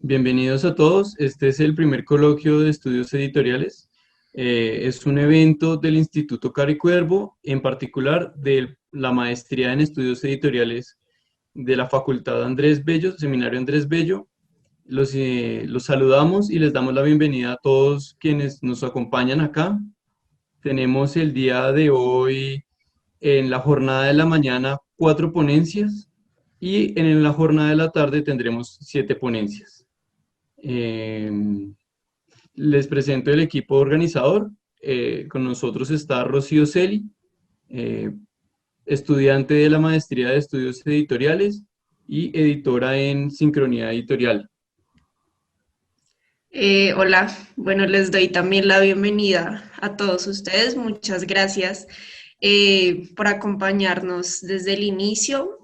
Bienvenidos a todos. Este es el primer coloquio de estudios editoriales. Es un evento del Instituto Caro y Cuervo, en particular de la maestría en estudios editoriales de la Facultad Andrés Bello, Seminario Andrés Bello. Los saludamos y les damos la bienvenida a todos quienes nos acompañan acá. Tenemos el día de hoy, en la jornada de la mañana, 4 ponencias y en la jornada de la tarde tendremos 7 ponencias. Eh, Les presento el equipo organizador. Con nosotros está Rocío Celi, eh, estudiante de la Maestría de Estudios Editoriales y editora en Sincronía Editorial. Hola, bueno, les doy también la bienvenida a todos ustedes. Muchas gracias por acompañarnos desde el inicio.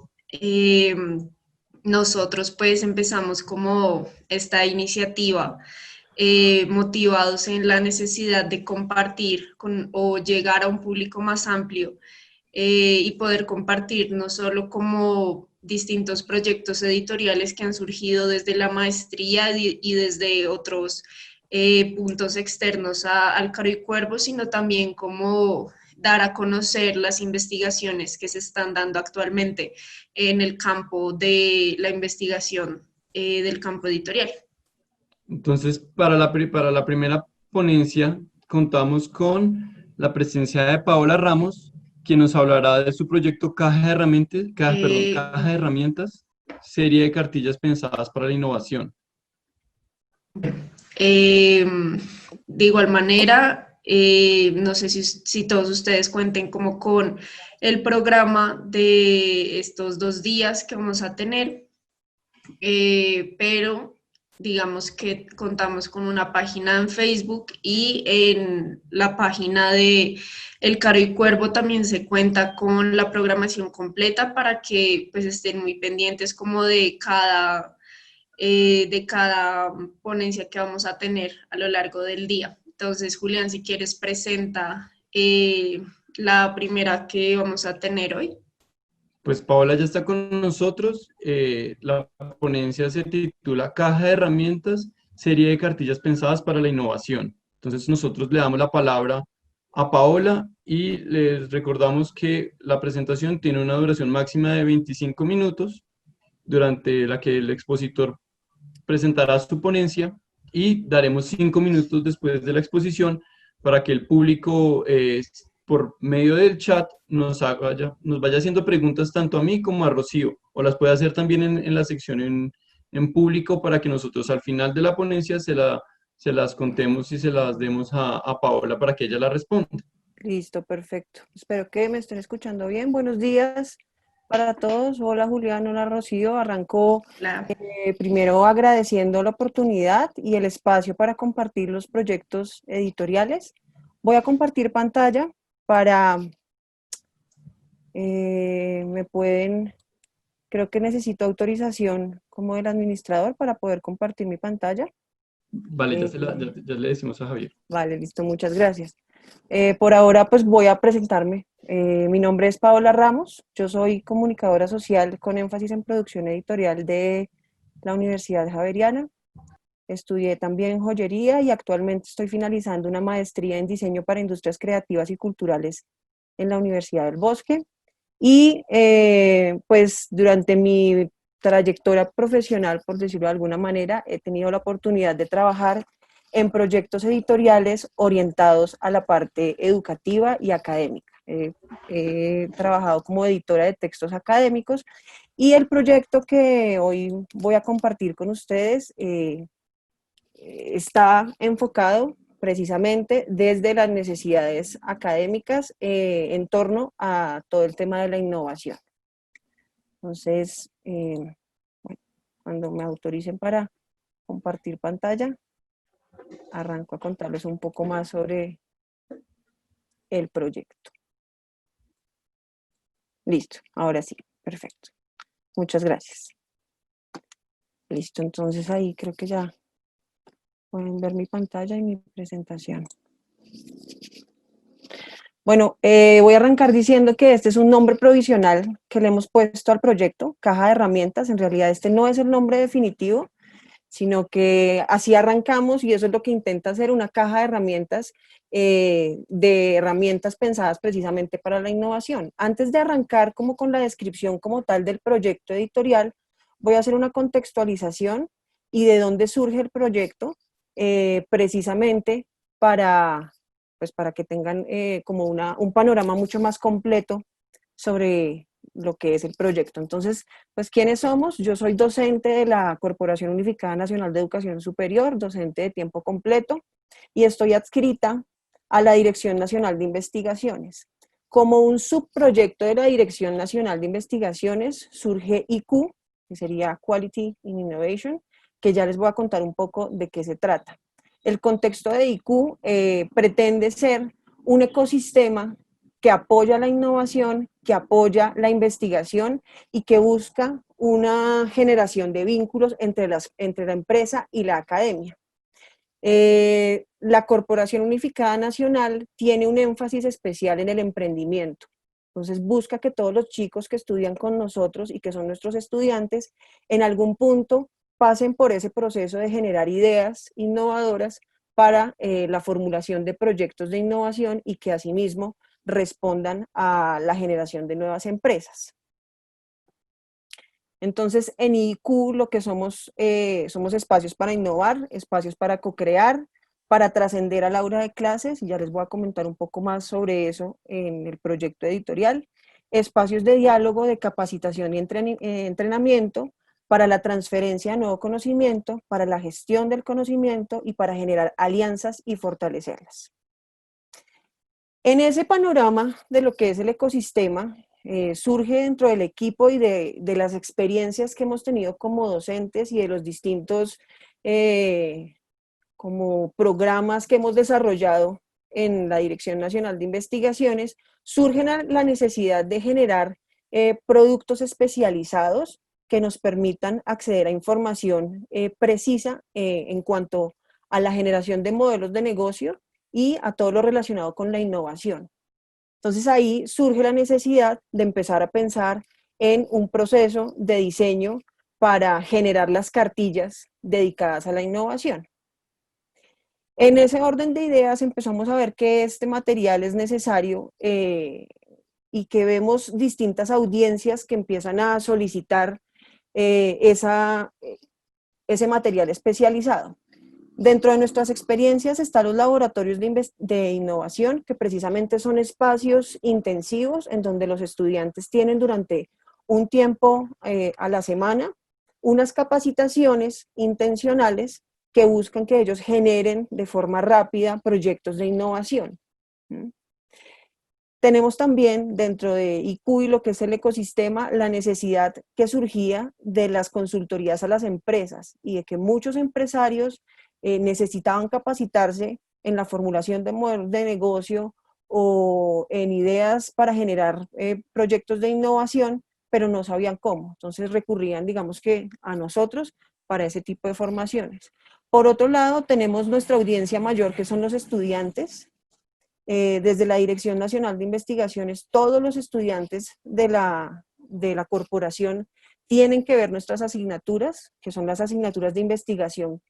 Nosotros pues empezamos como esta iniciativa motivados en la necesidad de compartir o llegar a un público más amplio y poder compartir no solo como distintos proyectos editoriales que han surgido desde la maestría y desde otros puntos externos al Caro y Cuervo, sino también como dar a conocer las investigaciones que se están dando actualmente en el campo de la investigación del campo editorial. Entonces, para la primera ponencia, contamos con la presencia de Paola Ramos, quien nos hablará de su proyecto Caja de Herramientas, serie de cartillas pensadas para la innovación. Eh, de igual manera, no sé si todos ustedes cuenten como con el programa de estos 2 días que vamos a tener, pero digamos que contamos con una página en Facebook y en la página de El Caro y Cuervo también se cuenta con la programación completa para que pues estén muy pendientes como de cada ponencia que vamos a tener a lo largo del día. Entonces, Julián, si quieres, presenta la primera que vamos a tener hoy. Pues Paola ya está con nosotros. La ponencia se titula Caja de Herramientas, serie de cartillas pensadas para la innovación. Entonces nosotros le damos la palabra a Paola y les recordamos que la presentación tiene una duración máxima de 25 minutos, durante la que el expositor presentará su ponencia y daremos 5 minutos después de la exposición para que el público, por medio del chat, nos vaya haciendo preguntas tanto a mí como a Rocío, o las puede hacer también en la sección en público para que nosotros al final de la ponencia se las contemos y se las demos a Paola para que ella la responda. Listo, perfecto. Espero que me estén escuchando bien. Buenos días para todos. Hola Julián, hola Rocío. Arrancó primero agradeciendo la oportunidad y el espacio para compartir los proyectos editoriales. Voy a compartir pantalla para... creo que necesito autorización como del administrador para poder compartir mi pantalla. Vale, ya le decimos a Javier. Vale, listo, muchas gracias. Por ahora, pues voy a presentarme. Mi nombre es Paola Ramos, yo soy comunicadora social con énfasis en producción editorial de la Universidad Javeriana. Estudié también joyería y actualmente estoy finalizando una maestría en diseño para industrias creativas y culturales en la Universidad del Bosque. Y pues durante mi trayectoria profesional, por decirlo de alguna manera, he tenido la oportunidad de trabajar en proyectos editoriales orientados a la parte educativa y académica. He trabajado como editora de textos académicos y el proyecto que hoy voy a compartir con ustedes está enfocado precisamente desde las necesidades académicas en torno a todo el tema de la innovación. Entonces, bueno, cuando me autoricen para compartir pantalla, arranco a contarles un poco más sobre el proyecto. Listo, ahora sí, perfecto. Muchas gracias. Listo, entonces ahí creo que ya pueden ver mi pantalla y mi presentación. Bueno, voy a arrancar diciendo que este es un nombre provisional que le hemos puesto al proyecto, Caja de Herramientas. En realidad este no es el nombre definitivo, sino que así arrancamos y eso es lo que intenta hacer una caja de herramientas pensadas precisamente para la innovación. Antes de arrancar como con la descripción como tal del proyecto editorial, voy a hacer una contextualización y de dónde surge el proyecto, precisamente pues para que tengan como un panorama mucho más completo sobre lo que es el proyecto. Entonces, pues, ¿quiénes somos? Yo soy docente de la Corporación Unificada Nacional de Educación Superior, docente de tiempo completo, y estoy adscrita a la Dirección Nacional de Investigaciones. Como un subproyecto de la Dirección Nacional de Investigaciones surge IQ, que sería Quality in Innovation, que ya les voy a contar un poco de qué se trata. El contexto de IQ pretende ser un ecosistema que apoya la innovación, que apoya la investigación y que busca una generación de vínculos entre la empresa y la academia. La Corporación Unificada Nacional tiene un énfasis especial en el emprendimiento. Entonces busca que todos los chicos que estudian con nosotros y que son nuestros estudiantes, en algún punto pasen por ese proceso de generar ideas innovadoras para la formulación de proyectos de innovación y que asimismo respondan a la generación de nuevas empresas. Entonces, en IQ lo que somos espacios para innovar, espacios para co-crear, para trascender al aula de clases, y ya les voy a comentar un poco más sobre eso en el proyecto editorial, espacios de diálogo, de capacitación y entrenamiento, para la transferencia de nuevo conocimiento, para la gestión del conocimiento y para generar alianzas y fortalecerlas. En ese panorama de lo que es el ecosistema, surge dentro del equipo y de las experiencias que hemos tenido como docentes y de los distintos como programas que hemos desarrollado en la Dirección Nacional de Investigaciones, surge la necesidad de generar productos especializados que nos permitan acceder a información precisa en cuanto a la generación de modelos de negocio y a todo lo relacionado con la innovación. Entonces ahí surge la necesidad de empezar a pensar en un proceso de diseño para generar las cartillas dedicadas a la innovación. En ese orden de ideas empezamos a ver que este material es necesario y que vemos distintas audiencias que empiezan a solicitar ese material especializado. Dentro de nuestras experiencias están los laboratorios de innovación, que precisamente son espacios intensivos en donde los estudiantes tienen durante un tiempo a la semana unas capacitaciones intencionales que buscan que ellos generen de forma rápida proyectos de innovación. Tenemos también dentro de IQ y lo que es el ecosistema la necesidad que surgía de las consultorías a las empresas y de que muchos empresarios necesitaban capacitarse en la formulación de modelos de negocio o en ideas para generar proyectos de innovación, pero no sabían cómo. Entonces recurrían, digamos que, a nosotros para ese tipo de formaciones. Por otro lado, tenemos nuestra audiencia mayor, que son los estudiantes. Desde la Dirección Nacional de Investigaciones, todos los estudiantes de la corporación tienen que ver nuestras asignaturas, que son las asignaturas de investigación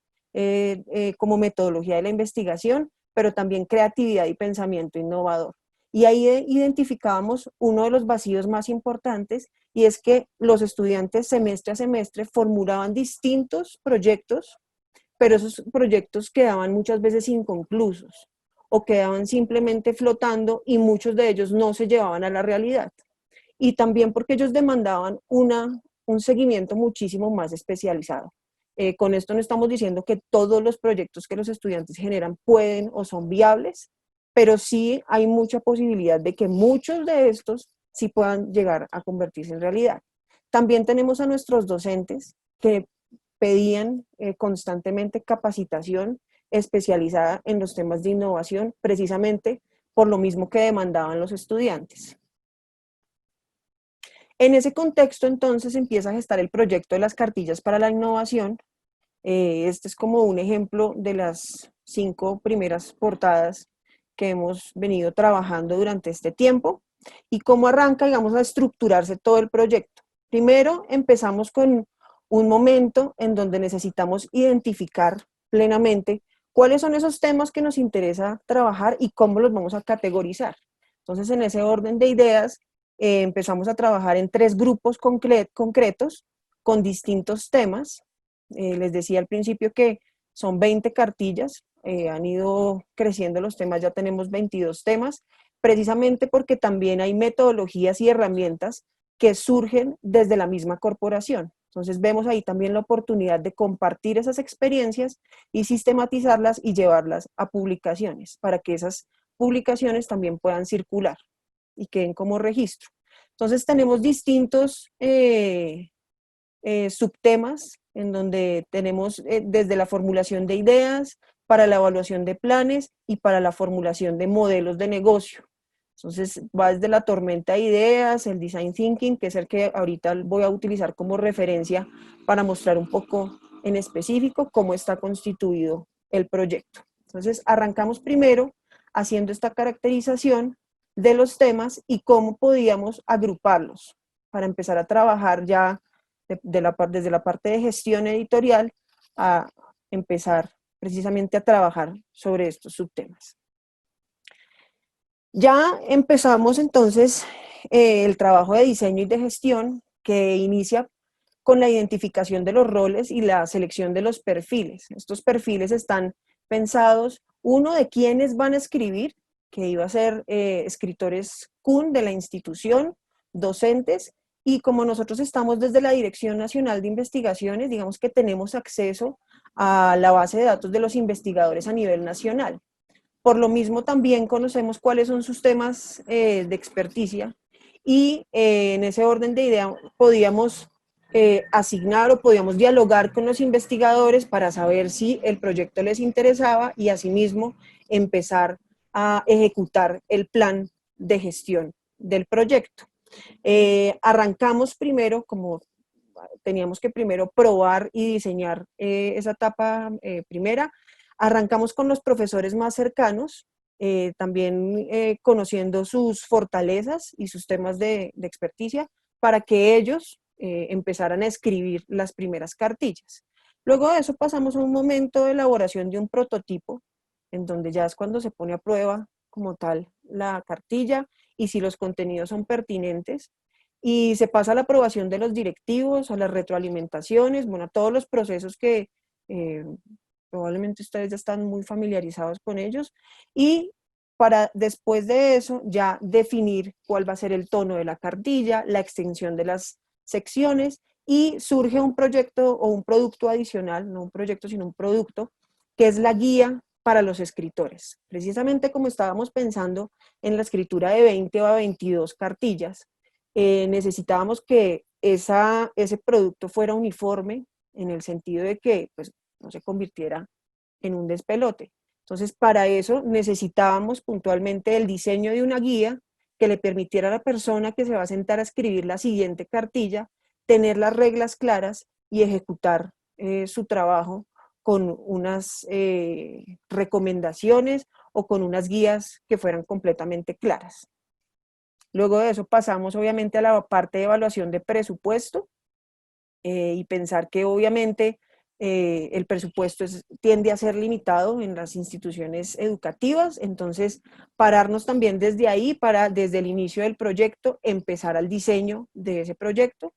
como metodología de la investigación, pero también creatividad y pensamiento innovador. Y ahí identificábamos uno de los vacíos más importantes, y es que los estudiantes semestre a semestre formulaban distintos proyectos, pero esos proyectos quedaban muchas veces inconclusos o quedaban simplemente flotando y muchos de ellos no se llevaban a la realidad. Y también porque ellos demandaban un seguimiento muchísimo más especializado. Con esto no estamos diciendo que todos los proyectos que los estudiantes generan pueden o son viables, pero sí hay mucha posibilidad de que muchos de estos sí puedan llegar a convertirse en realidad. También tenemos a nuestros docentes que pedían constantemente capacitación especializada en los temas de innovación, precisamente por lo mismo que demandaban los estudiantes. En ese contexto, entonces, empieza a gestar el proyecto de las cartillas para la innovación. Este es como un ejemplo de las 5 primeras portadas que hemos venido trabajando durante este tiempo y cómo arranca, digamos, a estructurarse todo el proyecto. Primero empezamos con un momento en donde necesitamos identificar plenamente cuáles son esos temas que nos interesa trabajar y cómo los vamos a categorizar. Entonces, en ese orden de ideas, empezamos a trabajar en 3 grupos concretos con distintos temas. Les decía al principio que son 20 cartillas, han ido creciendo los temas, ya tenemos 22 temas, precisamente porque también hay metodologías y herramientas que surgen desde la misma corporación. Entonces vemos ahí también la oportunidad de compartir esas experiencias y sistematizarlas y llevarlas a publicaciones, para que esas publicaciones también puedan circular y queden como registro. Entonces tenemos distintos subtemas en donde tenemos desde la formulación de ideas, para la evaluación de planes y para la formulación de modelos de negocio. Entonces va desde la tormenta de ideas, el design thinking, que es el que ahorita voy a utilizar como referencia para mostrar un poco en específico cómo está constituido el proyecto. Entonces arrancamos primero haciendo esta caracterización de los temas y cómo podíamos agruparlos para empezar a trabajar ya desde la parte de gestión editorial a empezar precisamente a trabajar sobre estos subtemas. Ya empezamos entonces el trabajo de diseño y de gestión, que inicia con la identificación de los roles y la selección de los perfiles. Estos perfiles están pensados, uno, de quiénes van a escribir, que iba a ser escritores CUN de la institución, docentes, y como nosotros estamos desde la Dirección Nacional de Investigaciones, digamos que tenemos acceso a la base de datos de los investigadores a nivel nacional. Por lo mismo también conocemos cuáles son sus temas de experticia y en ese orden de idea podíamos asignar o podíamos dialogar con los investigadores para saber si el proyecto les interesaba y asimismo empezar a ejecutar el plan de gestión del proyecto. Arrancamos primero, como teníamos que primero probar y diseñar esa etapa primera, arrancamos con los profesores más cercanos, también conociendo sus fortalezas y sus temas de experticia, para que ellos empezaran a escribir las primeras cartillas. Luego de eso pasamos a un momento de elaboración de un prototipo, en donde ya es cuando se pone a prueba como tal la cartilla y si los contenidos son pertinentes, y se pasa a la aprobación de los directivos, a las retroalimentaciones, bueno, a todos los procesos que probablemente ustedes ya están muy familiarizados con ellos, y para después de eso ya definir cuál va a ser el tono de la cartilla, la extensión de las secciones, y surge un proyecto o un producto adicional, no un proyecto sino un producto, que es la guía para los escritores. Precisamente como estábamos pensando en la escritura de 20 o 22 cartillas, necesitábamos que ese producto fuera uniforme en el sentido de que pues, no se convirtiera en un despelote. Entonces, para eso necesitábamos puntualmente el diseño de una guía que le permitiera a la persona que se va a sentar a escribir la siguiente cartilla tener las reglas claras y ejecutar su trabajo con unas recomendaciones o con unas guías que fueran completamente claras. Luego de eso pasamos obviamente a la parte de evaluación de presupuesto y pensar que obviamente el presupuesto tiende a ser limitado en las instituciones educativas, entonces pararnos también desde ahí para desde el inicio del proyecto empezar al diseño de ese proyecto,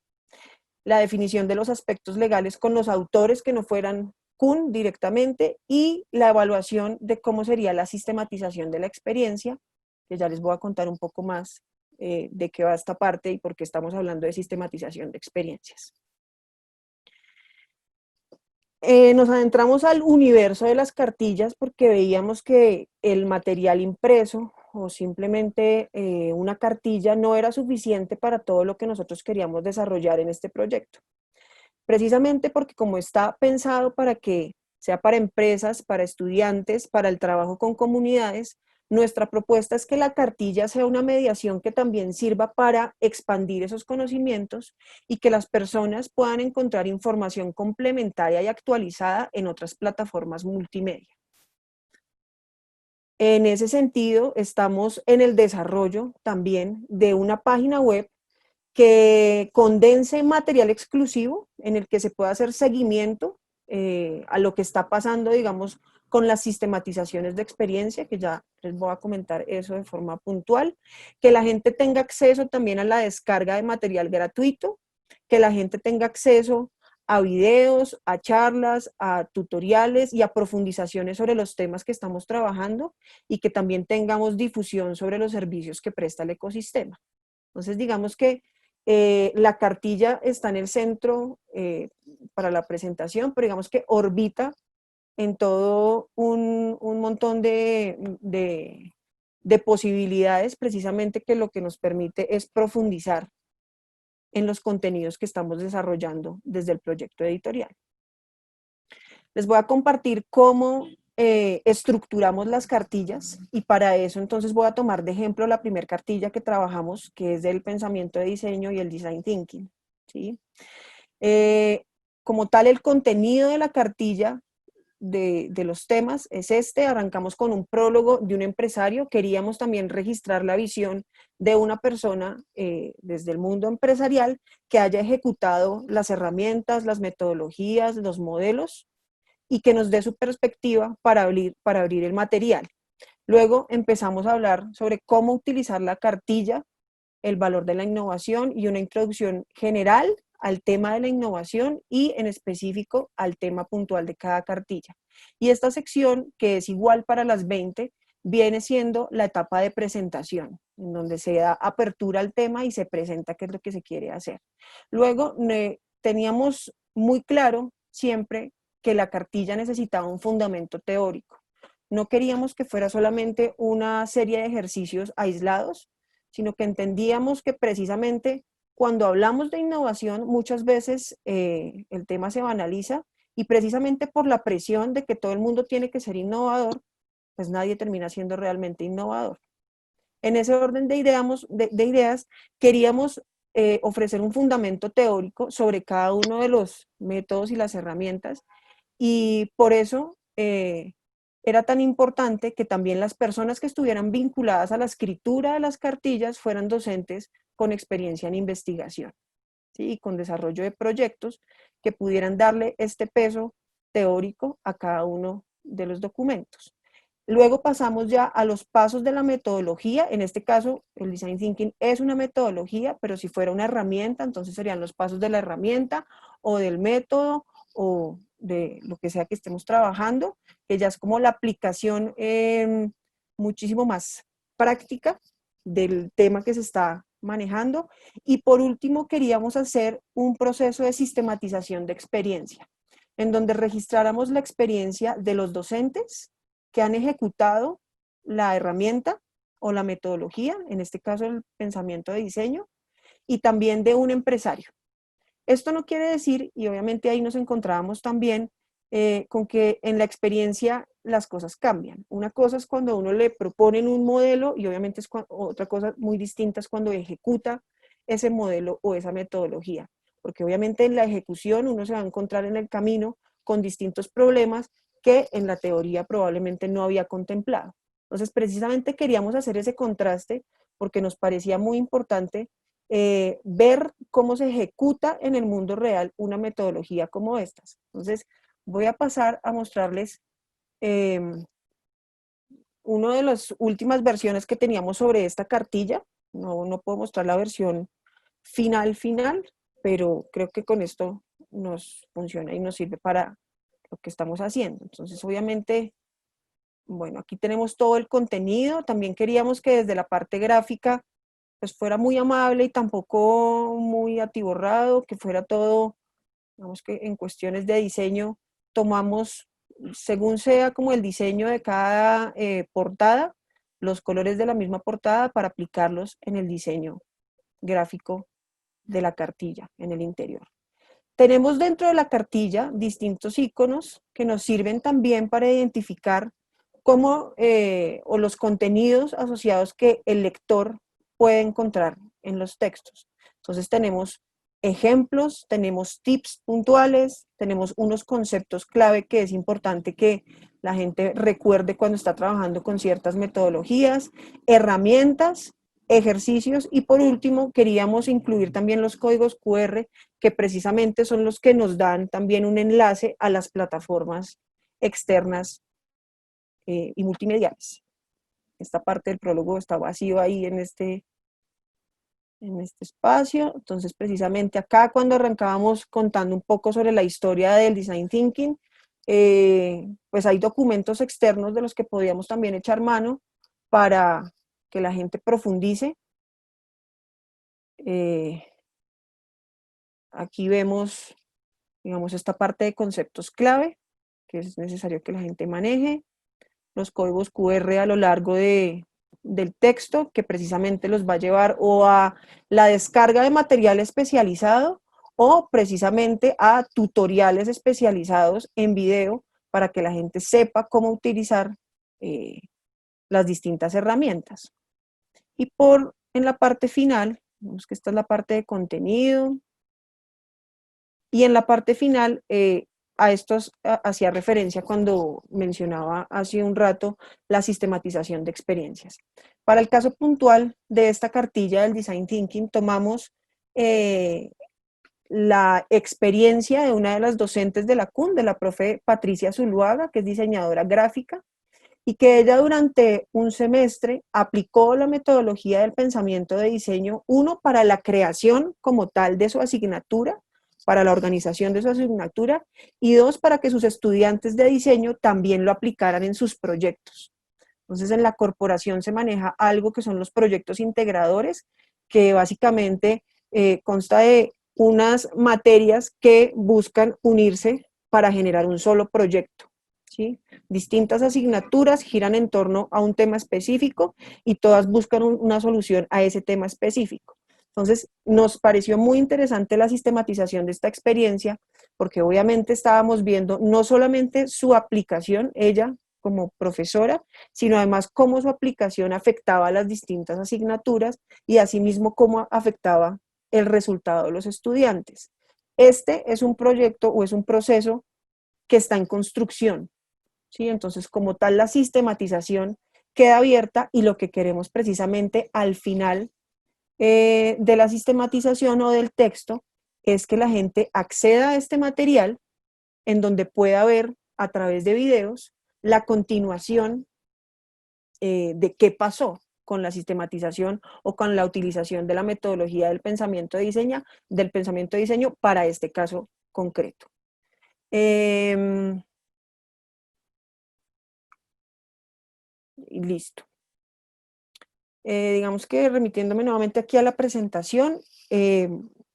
la definición de los aspectos legales con los autores que no fueran CUN directamente y la evaluación de cómo sería la sistematización de la experiencia, que ya les voy a contar un poco más de qué va esta parte y por qué estamos hablando de sistematización de experiencias. Nos adentramos al universo de las cartillas porque veíamos que el material impreso o simplemente una cartilla no era suficiente para todo lo que nosotros queríamos desarrollar en este proyecto. Precisamente porque como está pensado para que sea para empresas, para estudiantes, para el trabajo con comunidades, nuestra propuesta es que la cartilla sea una mediación que también sirva para expandir esos conocimientos y que las personas puedan encontrar información complementaria y actualizada en otras plataformas multimedia. En ese sentido, estamos en el desarrollo también de una página web que condense material exclusivo en el que se pueda hacer seguimiento a lo que está pasando, digamos, con las sistematizaciones de experiencia, que ya les voy a comentar eso de forma puntual, que la gente tenga acceso también a la descarga de material gratuito, que la gente tenga acceso a videos, a charlas, a tutoriales y a profundizaciones sobre los temas que estamos trabajando y que también tengamos difusión sobre los servicios que presta el ecosistema. Entonces, digamos que la cartilla está en el centro para la presentación, pero digamos que orbita en todo un montón de posibilidades, precisamente que lo que nos permite es profundizar en los contenidos que estamos desarrollando desde el proyecto editorial. Les voy a compartir cómo estructuramos las cartillas y para eso entonces voy a tomar de ejemplo la primera cartilla que trabajamos, que es del pensamiento de diseño y el design thinking, ¿sí? Como tal, el contenido de la cartilla de los temas es este. Arrancamos con un prólogo de un empresario. Queríamos también registrar la visión de una persona desde el mundo empresarial que haya ejecutado las herramientas, las metodologías, los modelos y que nos dé su perspectiva para abrir el material. Luego empezamos a hablar sobre cómo utilizar la cartilla, el valor de la innovación y una introducción general al tema de la innovación y en específico al tema puntual de cada cartilla. Y esta sección, que es igual para las 20, viene siendo la etapa de presentación, en donde se da apertura al tema y se presenta qué es lo que se quiere hacer. Luego teníamos muy claro siempre que la cartilla necesitaba un fundamento teórico. No queríamos que fuera solamente una serie de ejercicios aislados, sino que entendíamos que precisamente cuando hablamos de innovación, muchas veces el tema se banaliza y precisamente por la presión de que todo el mundo tiene que ser innovador, pues nadie termina siendo realmente innovador. En ese orden de ideas queríamos ofrecer un fundamento teórico sobre cada uno de los métodos y las herramientas y por eso era tan importante que también las personas que estuvieran vinculadas a la escritura de las cartillas fueran docentes con experiencia en investigación, ¿sí? Y con desarrollo de proyectos que pudieran darle este peso teórico a cada uno de los documentos. Luego pasamos ya a los pasos de la metodología. En este caso, el Design Thinking es una metodología, pero si fuera una herramienta, entonces serían los pasos de la herramienta o del método o de lo que sea que estemos trabajando, que ya es como la aplicación muchísimo más práctica del tema que se está manejando. Y por último, queríamos hacer un proceso de sistematización de experiencia, en donde registráramos la experiencia de los docentes que han ejecutado la herramienta o la metodología, en este caso el pensamiento de diseño, y también de un empresario. Esto no quiere decir, y obviamente ahí nos encontrábamos también con que en la experiencia las cosas cambian. Una cosa es cuando a uno le proponen un modelo y obviamente otra cosa muy distinta es cuando ejecuta ese modelo o esa metodología, porque obviamente en la ejecución uno se va a encontrar en el camino con distintos problemas que en la teoría probablemente no había contemplado. Entonces, precisamente queríamos hacer ese contraste porque nos parecía muy importante ver cómo se ejecuta en el mundo real una metodología como estas. Entonces, voy a pasar a mostrarles una de las últimas versiones que teníamos sobre esta cartilla. No puedo mostrar la versión final, pero creo que con esto nos funciona y nos sirve para lo que estamos haciendo. Entonces, obviamente, bueno, aquí tenemos todo el contenido. También queríamos que desde la parte gráfica pues fuera muy amable y tampoco muy atiborrado, que fuera todo, digamos que en cuestiones de diseño tomamos, según sea como el diseño de cada portada, los colores de la misma portada para aplicarlos en el diseño gráfico de la cartilla, en el interior. Tenemos dentro de la cartilla distintos iconos que nos sirven también para identificar cómo o los contenidos asociados que el lector puede encontrar en los textos. Entonces tenemos ejemplos, tenemos tips puntuales, tenemos unos conceptos clave que es importante que la gente recuerde cuando está trabajando con ciertas metodologías, herramientas ejercicios, y por último queríamos incluir también los códigos QR, que precisamente son los que nos dan también un enlace a las plataformas externas y multimediales. Esta parte del prólogo está vacío ahí en este espacio. Entonces, precisamente acá, cuando arrancábamos contando un poco sobre la historia del Design Thinking, pues hay documentos externos de los que podíamos también echar mano para que la gente profundice. Aquí vemos, digamos, esta parte de conceptos clave que es necesario que la gente maneje, los códigos QR a lo largo del texto, que precisamente los va a llevar o a la descarga de material especializado o precisamente a tutoriales especializados en video para que la gente sepa cómo utilizar las distintas herramientas. Y en la parte final, vemos que esta es la parte de contenido, y en la parte final, a estos hacía referencia cuando mencionaba hace un rato la sistematización de experiencias. Para el caso puntual de esta cartilla del Design Thinking, tomamos la experiencia de una de las docentes de la CUN, de la profe Patricia Zuluaga, que es diseñadora gráfica, y que ella durante un semestre aplicó la metodología del pensamiento de diseño, uno, para la creación como tal de su asignatura, para la organización de su asignatura, y dos, para que sus estudiantes de diseño también lo aplicaran en sus proyectos. Entonces, en la corporación se maneja algo que son los proyectos integradores, que básicamente consta de unas materias que buscan unirse para generar un solo proyecto, ¿sí? Distintas asignaturas giran en torno a un tema específico y todas buscan una solución a ese tema específico. Entonces, nos pareció muy interesante la sistematización de esta experiencia, porque obviamente estábamos viendo no solamente su aplicación, ella como profesora, sino además cómo su aplicación afectaba a las distintas asignaturas y asimismo cómo afectaba el resultado de los estudiantes. Este es un proyecto o es un proceso que está en construcción, ¿sí? Entonces, como tal, la sistematización queda abierta y lo que queremos precisamente al final de la sistematización o del texto es que la gente acceda a este material en donde pueda ver a través de videos la continuación de qué pasó con la sistematización o con la utilización de la metodología del pensamiento de diseño para este caso concreto. Y listo. Digamos que remitiéndome nuevamente aquí a la presentación,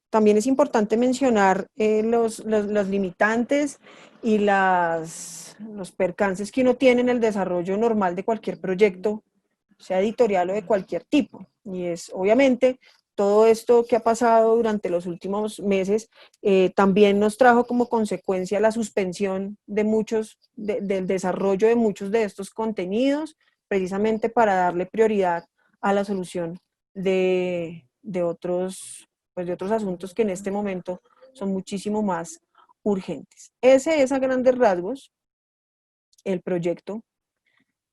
también es importante mencionar los limitantes y los percances que uno tiene en el desarrollo normal de cualquier proyecto, sea editorial o de cualquier tipo. Y es obviamente todo esto que ha pasado durante los últimos meses también nos trajo como consecuencia la suspensión de del desarrollo de muchos de estos contenidos, precisamente para darle prioridad a la solución de otros asuntos que en este momento son muchísimo más urgentes. Ese es a grandes rasgos el proyecto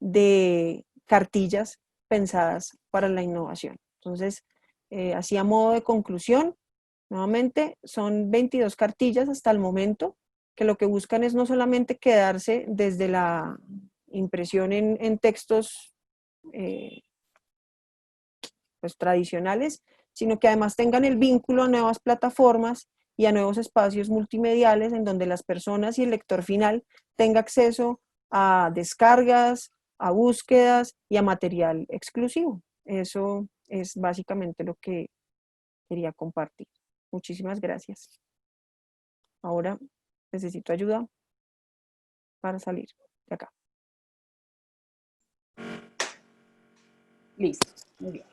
de cartillas pensadas para la innovación. Entonces, así a modo de conclusión, nuevamente son 22 cartillas hasta el momento, que lo que buscan es no solamente quedarse desde la impresión en textos pues, tradicionales, sino que además tengan el vínculo a nuevas plataformas y a nuevos espacios multimediales en donde las personas y el lector final tenga acceso a descargas, a búsquedas y a material exclusivo. Eso es básicamente lo que quería compartir. Muchísimas gracias. Ahora necesito ayuda para salir de acá. Listo, muy bien.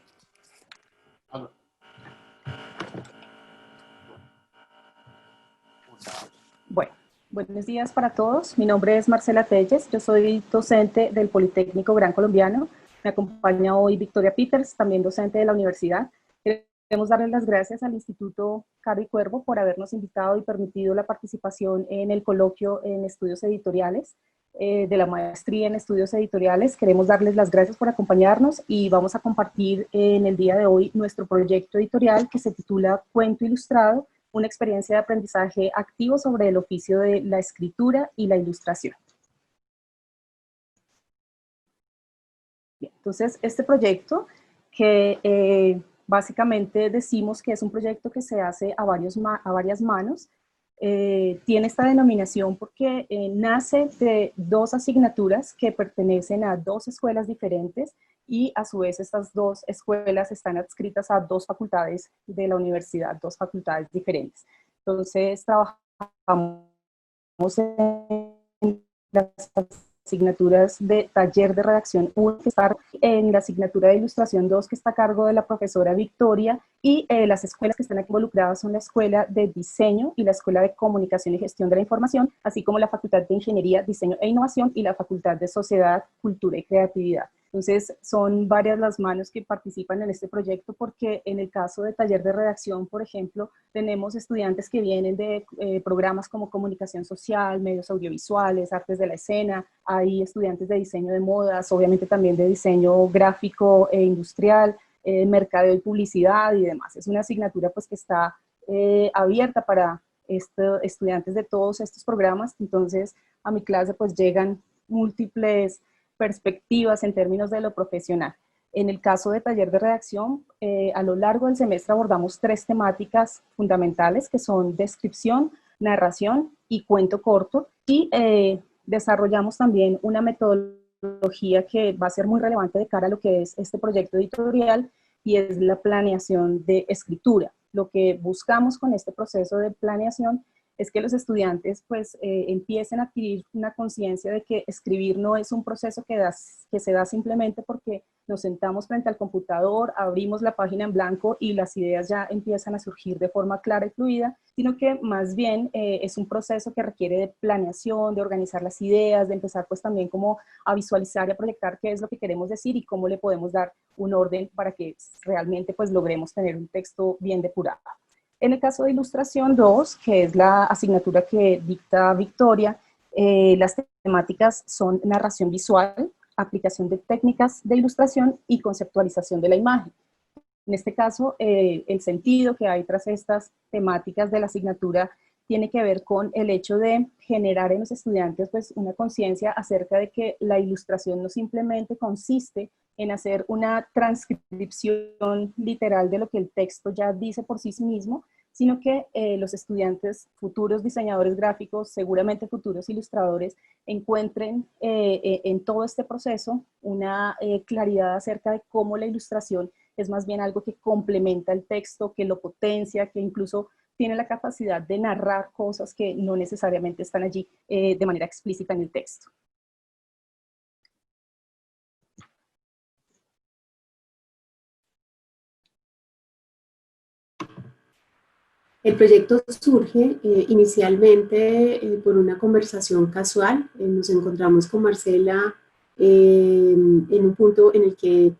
Bueno, buenos días para todos. Mi nombre es Marcela Telles, yo soy docente del Politécnico Gran Colombiano. Me acompaña hoy Victoria Peters, también docente de la universidad. Queremos darles las gracias al Instituto Caro y Cuervo por habernos invitado y permitido la participación en el coloquio en estudios editoriales. de la maestría en estudios editoriales. Queremos darles las gracias por acompañarnos y vamos a compartir en el día de hoy nuestro proyecto editorial que se titula Cuento Ilustrado, una experiencia de aprendizaje activo sobre el oficio de la escritura y la ilustración. Bien, entonces, este proyecto que básicamente decimos que es un proyecto que se hace a varias manos, tiene esta denominación porque nace de dos asignaturas que pertenecen a dos escuelas diferentes y a su vez estas dos escuelas están adscritas a dos facultades de la universidad, dos facultades diferentes. Entonces trabajamos en las asignaturas de taller de redacción 1, que está en la asignatura de ilustración 2, que está a cargo de la profesora Victoria, y las escuelas que están aquí involucradas son la Escuela de Diseño y la Escuela de Comunicación y Gestión de la Información, así como la Facultad de Ingeniería, Diseño e Innovación y la Facultad de Sociedad, Cultura y Creatividad. Entonces, son varias las manos que participan en este proyecto porque en el caso de taller de redacción, por ejemplo, tenemos estudiantes que vienen de programas como comunicación social, medios audiovisuales, artes de la escena, hay estudiantes de diseño de modas, obviamente también de diseño gráfico e industrial, mercadeo y publicidad y demás. Es una asignatura pues que está abierta para estudiantes de todos estos programas, entonces a mi clase pues llegan múltiples perspectivas en términos de lo profesional. En el caso de taller de redacción, a lo largo del semestre abordamos 3 temáticas fundamentales que son descripción, narración y cuento corto, y desarrollamos también una metodología que va a ser muy relevante de cara a lo que es este proyecto editorial, y es la planeación de escritura. Lo que buscamos con este proceso de planeación es que los estudiantes pues empiecen a adquirir una conciencia de que escribir no es un proceso que se da simplemente porque nos sentamos frente al computador, abrimos la página en blanco y las ideas ya empiezan a surgir de forma clara y fluida, sino que más bien es un proceso que requiere de planeación, de organizar las ideas, de empezar pues también como a visualizar y a proyectar qué es lo que queremos decir y cómo le podemos dar un orden para que realmente pues logremos tener un texto bien depurado. En el caso de Ilustración 2, que es la asignatura que dicta Victoria, las temáticas son narración visual, aplicación de técnicas de ilustración y conceptualización de la imagen. En este caso, el sentido que hay tras estas temáticas de la asignatura tiene que ver con el hecho de generar en los estudiantes pues, una conciencia acerca de que la ilustración no simplemente consiste en hacer una transcripción literal de lo que el texto ya dice por sí mismo, sino que los estudiantes, futuros diseñadores gráficos, seguramente futuros ilustradores, encuentren en todo este proceso una claridad acerca de cómo la ilustración es más bien algo que complementa el texto, que lo potencia, que incluso tiene la capacidad de narrar cosas que no necesariamente están allí de manera explícita en el texto. El proyecto surge inicialmente por una conversación casual. Nos encontramos con Marcela en un punto en el que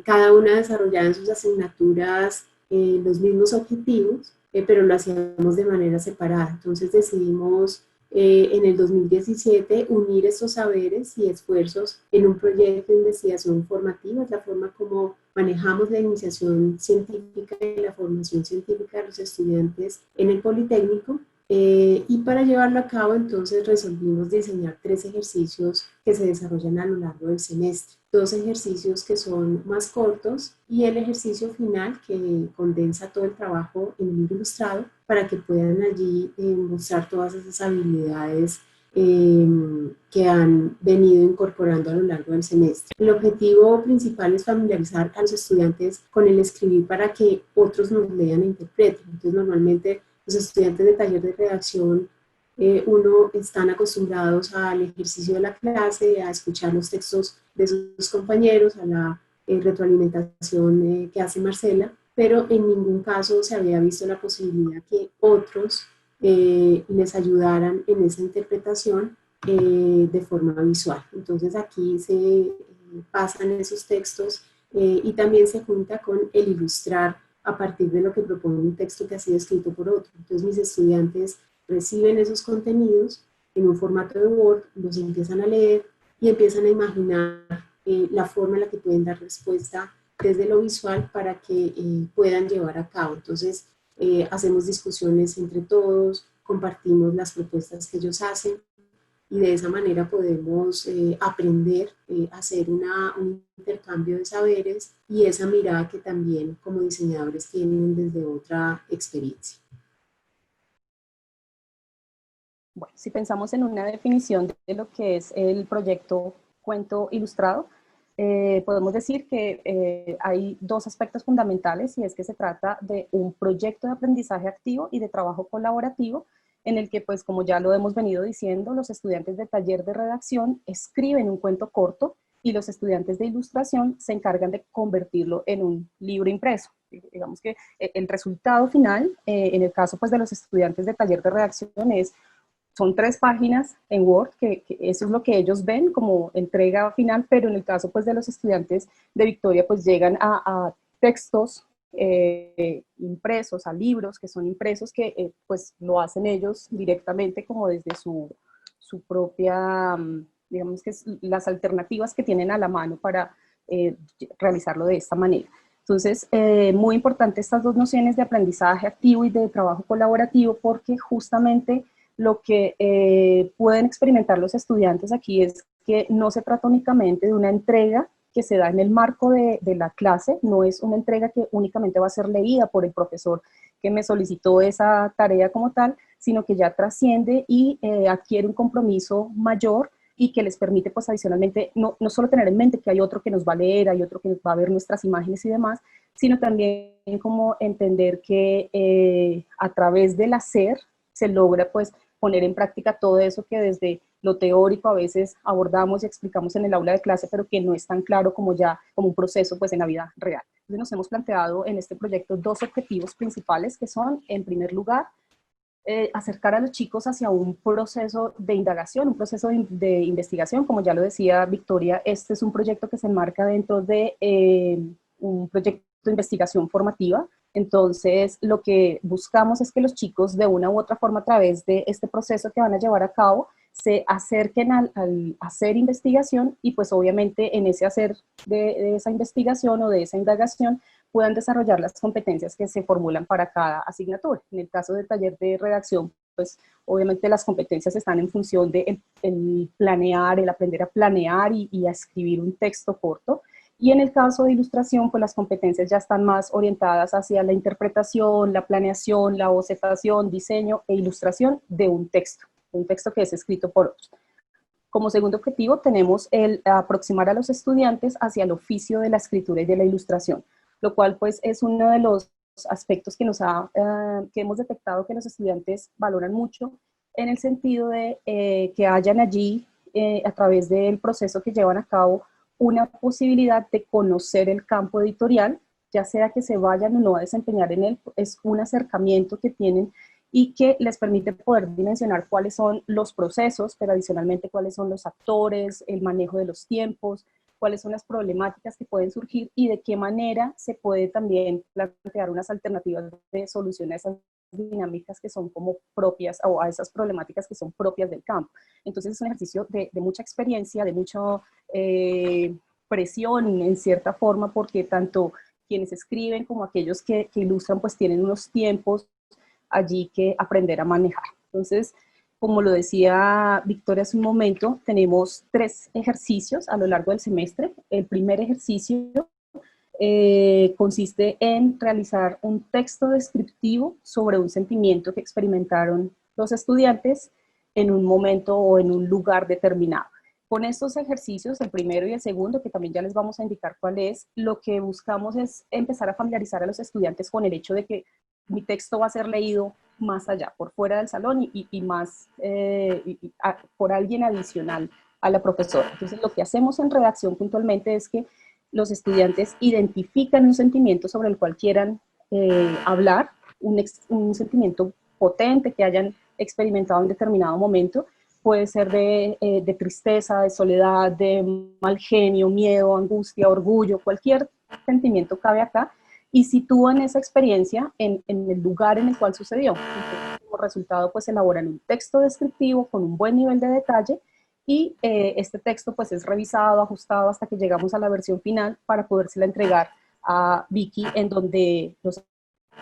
cada una desarrollaba en sus asignaturas los mismos objetivos, pero lo hacíamos de manera separada. Entonces decidimos en el 2017 unir estos saberes y esfuerzos en un proyecto de investigación formativa. Es la forma como manejamos la iniciación científica y la formación científica de los estudiantes en el Politécnico. Y para llevarlo a cabo, entonces resolvimos diseñar 3 ejercicios que se desarrollan a lo largo del semestre. 2 ejercicios que son más cortos y el ejercicio final que condensa todo el trabajo en un ilustrado para que puedan allí mostrar todas esas habilidades que han venido incorporando a lo largo del semestre. El objetivo principal es familiarizar a los estudiantes con el escribir para que otros nos lean e interpreten. Entonces, normalmente los estudiantes de taller de redacción están acostumbrados al ejercicio de la clase, a escuchar los textos de sus compañeros, a la retroalimentación que hace Marcela, pero en ningún caso se había visto la posibilidad que otros les ayudaran en esa interpretación de forma visual. Entonces aquí se pasan esos textos y también se junta con el ilustrar a partir de lo que propone un texto que ha sido escrito por otro. Entonces mis estudiantes reciben esos contenidos en un formato de Word, los empiezan a leer y empiezan a imaginar la forma en la que pueden dar respuesta desde lo visual para que puedan llevar a cabo. Entonces, hacemos discusiones entre todos, compartimos las propuestas que ellos hacen y de esa manera podemos aprender a hacer un intercambio de saberes y esa mirada que también como diseñadores tienen desde otra experiencia. Bueno, si pensamos en una definición de lo que es el proyecto Cuento Ilustrado, podemos decir que hay dos aspectos fundamentales, y es que se trata de un proyecto de aprendizaje activo y de trabajo colaborativo, en el que, pues, como ya lo hemos venido diciendo, los estudiantes de taller de redacción escriben un cuento corto y los estudiantes de ilustración se encargan de convertirlo en un libro impreso. Digamos que el resultado final, en el caso, pues, de los estudiantes de taller de redacción, son 3 páginas en Word, que eso es lo que ellos ven como entrega final, pero en el caso, pues, de los estudiantes de Victoria, pues llegan a textos impresos, a libros que son impresos, que pues lo hacen ellos directamente como desde su propia, digamos que las alternativas que tienen a la mano para realizarlo de esta manera. Entonces, muy importante estas dos nociones de aprendizaje activo y de trabajo colaborativo, porque justamente lo que pueden experimentar los estudiantes aquí es que no se trata únicamente de una entrega que se da en el marco de la clase, no es una entrega que únicamente va a ser leída por el profesor que me solicitó esa tarea como tal, sino que ya trasciende y adquiere un compromiso mayor y que les permite, pues, adicionalmente, no solo tener en mente que hay otro que nos va a leer, hay otro que va a ver nuestras imágenes y demás, sino también como entender que a través del hacer se logra, pues, poner en práctica todo eso que desde lo teórico a veces abordamos y explicamos en el aula de clase, pero que no es tan claro como ya como un proceso, pues, en la vida real. Entonces nos hemos planteado en este proyecto 2 objetivos principales, que son, en primer lugar, acercar a los chicos hacia un proceso de indagación, un proceso de investigación. Como ya lo decía Victoria, este es un proyecto que se enmarca dentro de un proyecto de investigación formativa. Entonces, lo que buscamos es que los chicos, de una u otra forma, a través de este proceso que van a llevar a cabo, se acerquen al hacer investigación y, pues, obviamente, en ese hacer de esa investigación o de esa indagación, puedan desarrollar las competencias que se formulan para cada asignatura. En el caso del taller de redacción, pues, obviamente las competencias están en función de el planear, el aprender a planear y a escribir un texto corto. Y en el caso de ilustración, pues las competencias ya están más orientadas hacia la interpretación, la planeación, la bocetación, diseño e ilustración de un texto que es escrito por otros. Como segundo objetivo tenemos el aproximar a los estudiantes hacia el oficio de la escritura y de la ilustración, lo cual, pues, es uno de los aspectos que que hemos detectado que los estudiantes valoran mucho, en el sentido de que hayan allí, a través del proceso que llevan a cabo, una posibilidad de conocer el campo editorial, ya sea que se vayan o no a desempeñar en él, es un acercamiento que tienen y que les permite poder dimensionar cuáles son los procesos, pero adicionalmente cuáles son los actores, el manejo de los tiempos, cuáles son las problemáticas que pueden surgir y de qué manera se puede también plantear unas alternativas de solución a esas dinámicas que son como propias, o a esas problemáticas que son propias del campo. Entonces es un ejercicio de mucha experiencia, de mucha presión en cierta forma, porque tanto quienes escriben como aquellos que ilustran, pues tienen unos tiempos allí que aprender a manejar. Entonces, como lo decía Victoria hace un momento, tenemos 3 ejercicios a lo largo del semestre. El primer ejercicio consiste en realizar un texto descriptivo sobre un sentimiento que experimentaron los estudiantes en un momento o en un lugar determinado. Con estos ejercicios, el primero y el segundo, que también ya les vamos a indicar cuál es, lo que buscamos es empezar a familiarizar a los estudiantes con el hecho de que mi texto va a ser leído más allá, por fuera del salón y más por alguien adicional a la profesora. Entonces, lo que hacemos en redacción puntualmente es que los estudiantes identifican un sentimiento sobre el cual quieran hablar, un sentimiento potente que hayan experimentado en determinado momento. Puede ser de tristeza, de soledad, de mal genio, miedo, angustia, orgullo, cualquier sentimiento cabe acá, y sitúan esa experiencia en el lugar en el cual sucedió. Entonces, como resultado pues elaboran un texto descriptivo con un buen nivel de detalle y este texto pues es revisado, ajustado hasta que llegamos a la versión final para podérsela entregar a Vicky, en donde los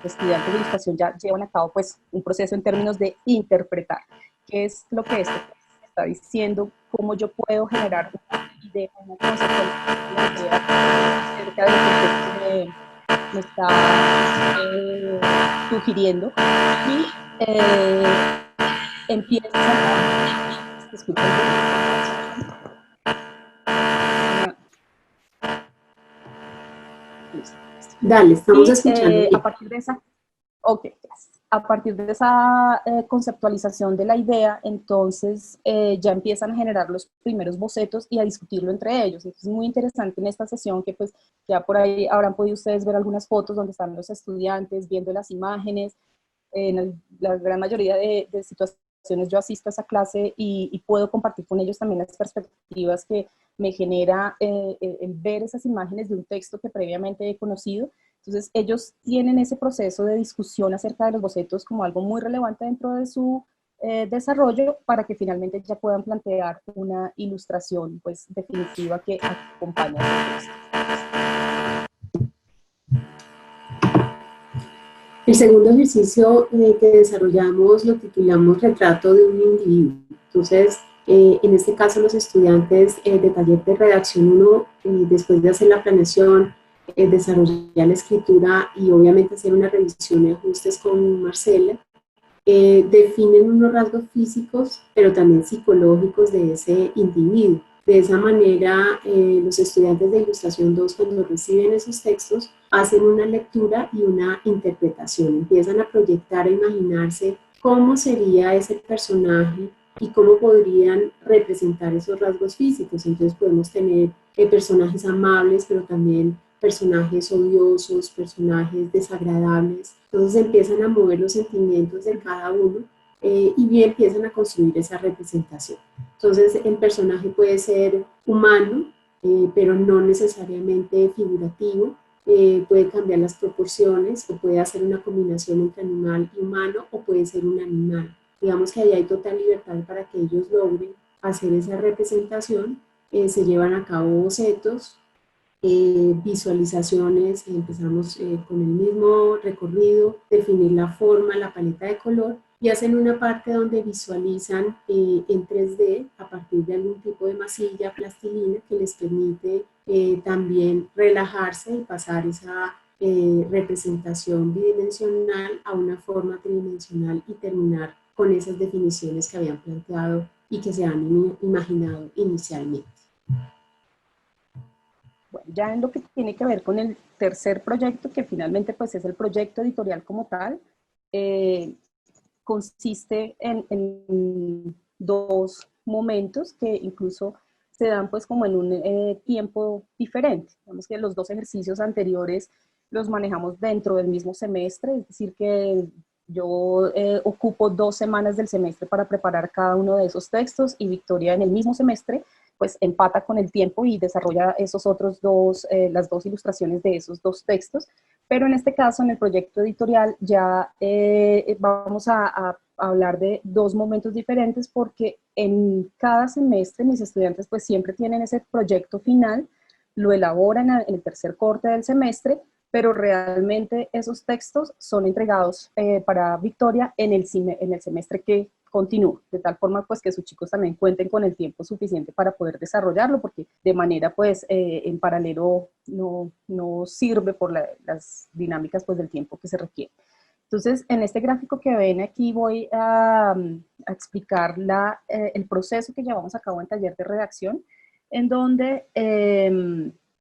estudiantes de ilustración ya llevan a cabo pues un proceso en términos de interpretar qué es lo que este texto está diciendo, cómo yo puedo generar una idea, una conceptualización, una idea acerca de lo que el texto me está sugiriendo y empiezan a... Disculpen. Dale, estamos Y escuchando bien. a partir de esa... Ok, gracias. A partir de esa conceptualización de la idea, entonces ya empiezan a generar los primeros bocetos y a discutirlo entre ellos. Entonces es muy interesante en esta sesión que pues ya por ahí habrán podido ustedes ver algunas fotos donde están los estudiantes viendo las imágenes. En la gran mayoría de situaciones yo asisto a esa clase y puedo compartir con ellos también las perspectivas que me genera el ver esas imágenes de un texto que previamente he conocido. Entonces ellos tienen ese proceso de discusión acerca de los bocetos como algo muy relevante dentro de su desarrollo para que finalmente ya puedan plantear una ilustración pues definitiva que acompañe a ese texto. El segundo ejercicio que desarrollamos lo titulamos Retrato de un individuo. Entonces, en este caso los estudiantes de taller de redacción 1, después de hacer la planeación, desarrollar la escritura y obviamente hacer una revisión y ajustes con Marcela, definen unos rasgos físicos, pero también psicológicos de ese individuo. De esa manera, los estudiantes de Ilustración 2, cuando reciben esos textos, hacen una lectura y una interpretación. Empiezan a proyectar, a imaginarse cómo sería ese personaje y cómo podrían representar esos rasgos físicos. Entonces podemos tener personajes amables, pero también personajes odiosos, personajes desagradables. Entonces empiezan a mover los sentimientos de cada uno y bien empiezan a construir esa representación. Entonces el personaje puede ser humano, pero no necesariamente figurativo, puede cambiar las proporciones o puede hacer una combinación entre animal y humano o puede ser un animal. Digamos que ahí hay total libertad para que ellos logren hacer esa representación. Se llevan a cabo bocetos, visualizaciones, empezamos con el mismo recorrido, definir la forma, la paleta de color y hacen una parte donde visualizan en 3D a partir de algún tipo de masilla, plastilina que les permite también relajarse y pasar esa representación bidimensional a una forma tridimensional y terminar con esas definiciones que habían planteado y que se han imaginado inicialmente. Bueno, ya en lo que tiene que ver con el tercer proyecto, que finalmente pues es el proyecto editorial como tal, consiste en dos momentos que incluso se dan pues como en un tiempo diferente. Digamos que los dos ejercicios anteriores los manejamos dentro del mismo semestre, es decir que yo ocupo 2 semanas del semestre para preparar cada uno de esos textos y Victoria en el mismo semestre pues empata con el tiempo y desarrolla esos otros las dos ilustraciones de esos 2 textos, pero en este caso, en el proyecto editorial, ya vamos a hablar de 2 momentos diferentes porque en cada semestre mis estudiantes pues siempre tienen ese proyecto final, lo elaboran en el tercer corte del semestre, pero realmente esos textos son entregados para Victoria en el semestre que continúa, de tal forma pues que sus chicos también cuenten con el tiempo suficiente para poder desarrollarlo, porque de manera pues en paralelo no sirve por las dinámicas pues del tiempo que se requiere. Entonces, en este gráfico que ven aquí voy a explicar el proceso que llevamos a cabo en taller de redacción, en donde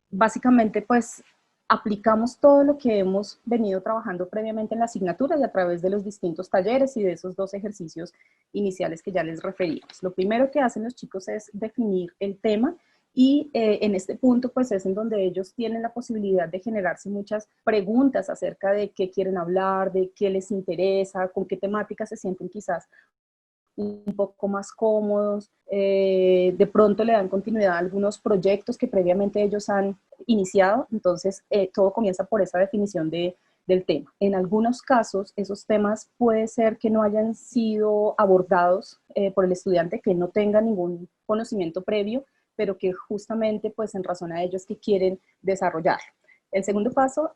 básicamente pues aplicamos todo lo que hemos venido trabajando previamente en la asignatura y a través de los distintos talleres y de esos 2 ejercicios iniciales que ya les referimos. Lo primero que hacen los chicos es definir el tema y en este punto pues es en donde ellos tienen la posibilidad de generarse muchas preguntas acerca de qué quieren hablar, de qué les interesa, con qué temáticas se sienten quizás un poco más cómodos, de pronto le dan continuidad a algunos proyectos que previamente ellos han iniciado, entonces todo comienza por esa definición de del tema. En algunos casos, esos temas puede ser que no hayan sido abordados por el estudiante, que no tenga ningún conocimiento previo, pero que justamente pues en razón a ello es que quieren desarrollarlo. El segundo paso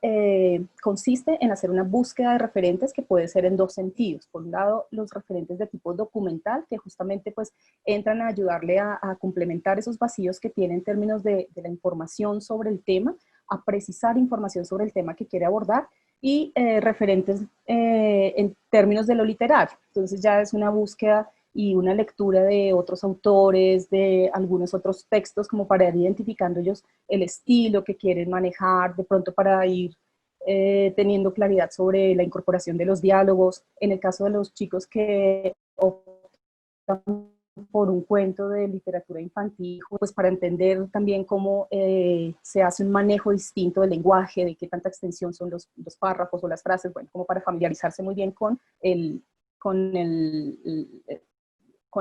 consiste en hacer una búsqueda de referentes que puede ser en dos sentidos. Por un lado, los referentes de tipo documental, que justamente pues entran a ayudarle a complementar esos vacíos que tiene en términos de la información sobre el tema, a precisar información sobre el tema que quiere abordar, y referentes en términos de lo literario. Entonces ya es una búsqueda y una lectura de otros autores, de algunos otros textos, como para ir identificando ellos el estilo que quieren manejar, de pronto para ir teniendo claridad sobre la incorporación de los diálogos. En el caso de los chicos que optan por un cuento de literatura infantil, pues para entender también cómo se hace un manejo distinto del lenguaje, de qué tanta extensión son los párrafos o las frases, bueno, como para familiarizarse muy bien con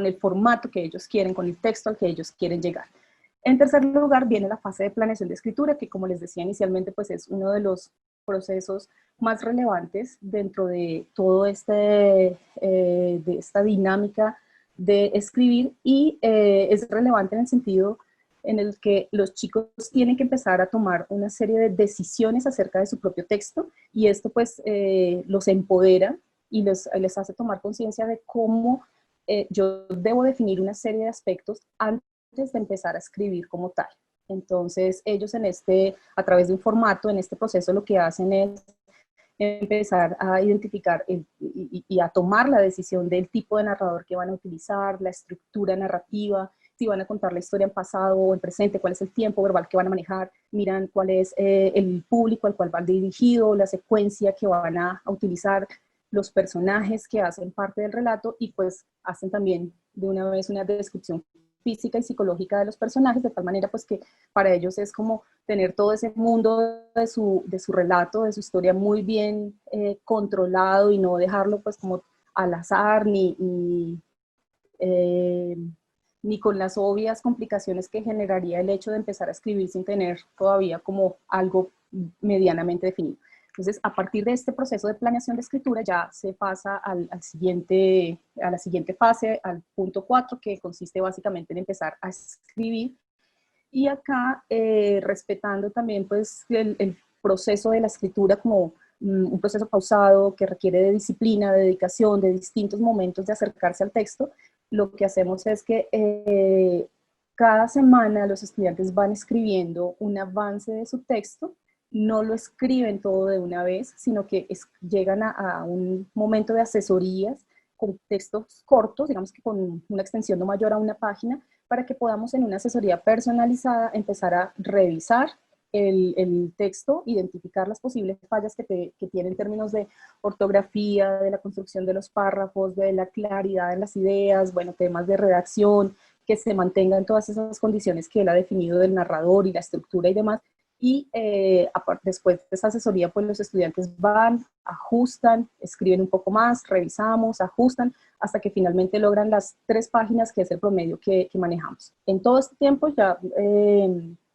el formato que ellos quieren, con el texto al que ellos quieren llegar. En tercer lugar viene la fase de planeación de escritura, que como les decía inicialmente, pues es uno de los procesos más relevantes dentro de todo de esta dinámica de escribir, y es relevante en el sentido en el que los chicos tienen que empezar a tomar una serie de decisiones acerca de su propio texto, y esto pues los empodera y les hace tomar conciencia de cómo yo debo definir una serie de aspectos antes de empezar a escribir como tal. Entonces ellos a través de un formato, en este proceso lo que hacen es empezar a identificar y a tomar la decisión del tipo de narrador que van a utilizar, la estructura narrativa, si van a contar la historia en pasado o en presente, cuál es el tiempo verbal que van a manejar, miran cuál es el público al cual van dirigido, la secuencia que van a utilizar, los personajes que hacen parte del relato, y pues hacen también de una vez una descripción física y psicológica de los personajes, de tal manera pues que para ellos es como tener todo ese mundo de su relato, de su historia muy bien controlado, y no dejarlo pues como al azar, ni con las obvias complicaciones que generaría el hecho de empezar a escribir sin tener todavía como algo medianamente definido. Entonces, a partir de este proceso de planeación de escritura ya se pasa a la siguiente fase, al punto 4, que consiste básicamente en empezar a escribir. Y acá, respetando también pues, el proceso de la escritura como un proceso pausado que requiere de disciplina, de dedicación, de distintos momentos de acercarse al texto, lo que hacemos es que cada semana los estudiantes van escribiendo un avance de su texto. No lo escriben todo de una vez, sino que llegan a un momento de asesorías con textos cortos, digamos que con una extensión no mayor a una página, para que podamos en una asesoría personalizada empezar a revisar el texto, identificar las posibles fallas que tiene en términos de ortografía, de la construcción de los párrafos, de la claridad en las ideas, bueno, temas de redacción, que se mantengan todas esas condiciones que él ha definido del narrador y la estructura y demás. Y después de esa asesoría, pues los estudiantes van, ajustan, escriben un poco más, revisamos, ajustan, hasta que finalmente logran las 3 páginas, que es el promedio que manejamos. En todo este tiempo ya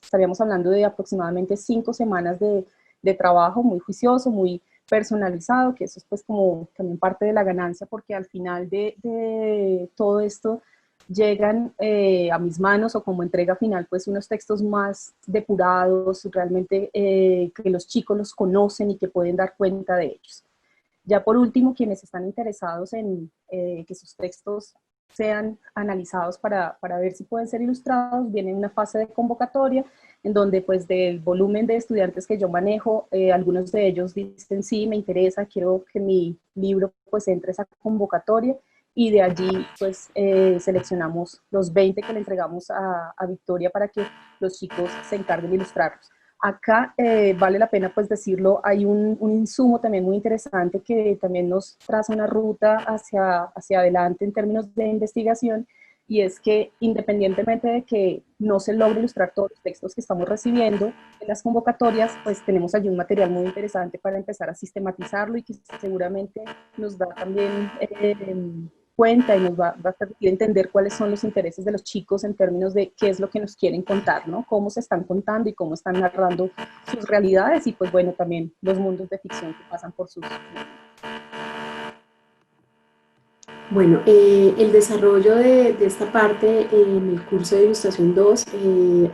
estaríamos hablando de aproximadamente 5 semanas de trabajo muy juicioso, muy personalizado, que eso es pues como también parte de la ganancia, porque al final de todo esto llegan a mis manos, o como entrega final, pues unos textos más depurados, realmente que los chicos los conocen y que pueden dar cuenta de ellos. Ya por último, quienes están interesados en que sus textos sean analizados para ver si pueden ser ilustrados, viene una fase de convocatoria, en donde pues del volumen de estudiantes que yo manejo, algunos de ellos dicen sí, me interesa, quiero que mi libro pues entre esa convocatoria, y de allí pues seleccionamos los 20 que le entregamos a Victoria para que los chicos se encarguen de ilustrarlos. Acá vale la pena pues decirlo, hay un insumo también muy interesante que también nos traza una ruta hacia adelante en términos de investigación, y es que independientemente de que no se logre ilustrar todos los textos que estamos recibiendo en las convocatorias, pues tenemos allí un material muy interesante para empezar a sistematizarlo, y que seguramente nos da también cuenta y nos va a permitir entender cuáles son los intereses de los chicos en términos de qué es lo que nos quieren contar, ¿no? Cómo se están contando y cómo están narrando sus realidades y pues bueno, también los mundos de ficción que pasan por sus... Bueno, el desarrollo de esta parte en el curso de Ilustración 2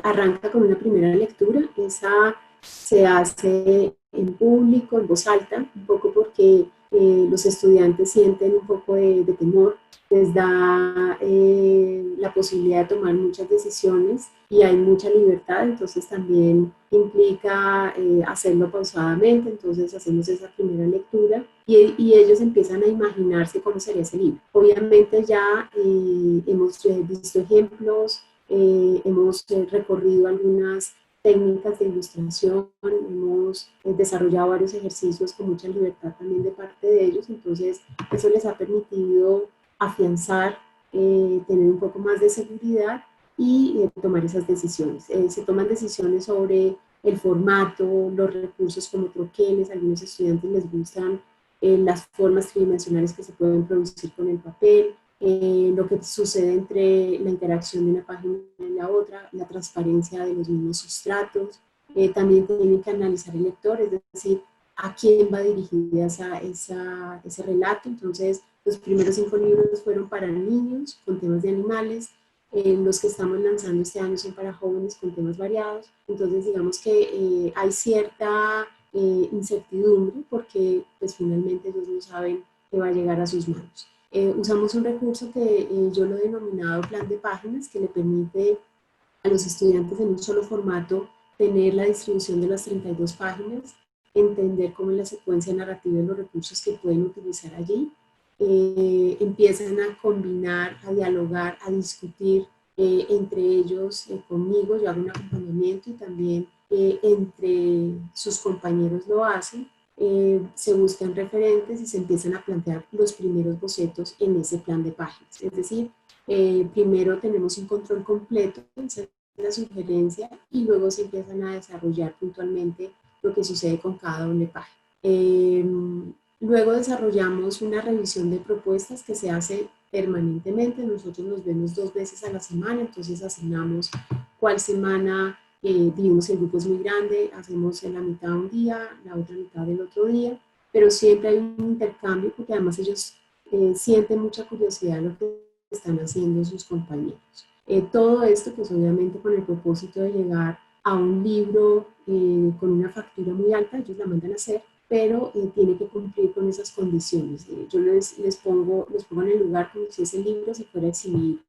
arranca con una primera lectura. Esa se hace en público, en voz alta, un poco porque los estudiantes sienten un poco de temor, les da la posibilidad de tomar muchas decisiones y hay mucha libertad, entonces también implica hacerlo pausadamente, entonces hacemos esa primera lectura y ellos empiezan a imaginarse cómo sería ese libro. Obviamente ya hemos visto ejemplos, hemos recorrido algunas técnicas de ilustración, hemos desarrollado varios ejercicios con mucha libertad también de parte de ellos, entonces eso les ha permitido afianzar, tener un poco más de seguridad y tomar esas decisiones. Se toman decisiones sobre el formato, los recursos como troqueles, a algunos estudiantes les gustan las formas tridimensionales que se pueden producir con el papel, lo que sucede entre la interacción de una página y la otra, la transparencia de los mismos sustratos, también tienen que analizar el lector, es decir, a quién va dirigida ese relato. Entonces, los primeros 5 libros fueron para niños con temas de animales, los que estamos lanzando este año son para jóvenes con temas variados, entonces digamos que hay cierta incertidumbre porque pues finalmente ellos no saben qué va a llegar a sus manos. Usamos un recurso que yo lo he denominado plan de páginas, que le permite a los estudiantes en un solo formato tener la distribución de las 32 páginas, entender cómo es la secuencia narrativa de los recursos que pueden utilizar allí, empiezan a combinar, a dialogar, a discutir entre ellos, conmigo, yo hago un acompañamiento y también entre sus compañeros lo hacen. Se buscan referentes y se empiezan a plantear los primeros bocetos en ese plan de páginas. Es decir, primero tenemos un control completo, esa es la sugerencia, y luego se empiezan a desarrollar puntualmente lo que sucede con cada una página. Luego desarrollamos una revisión de propuestas que se hace permanentemente. Nosotros nos vemos 2 veces a la semana, entonces asignamos cuál semana dividimos, el grupo es muy grande, hacemos en la mitad un día, la otra mitad del otro día, pero siempre hay un intercambio porque además ellos sienten mucha curiosidad de lo que están haciendo sus compañeros. Todo esto pues obviamente con el propósito de llegar a un libro con una factura muy alta, ellos la mandan a hacer, pero tiene que cumplir con esas condiciones. Yo les pongo en el lugar como si ese libro se fuera a exhibir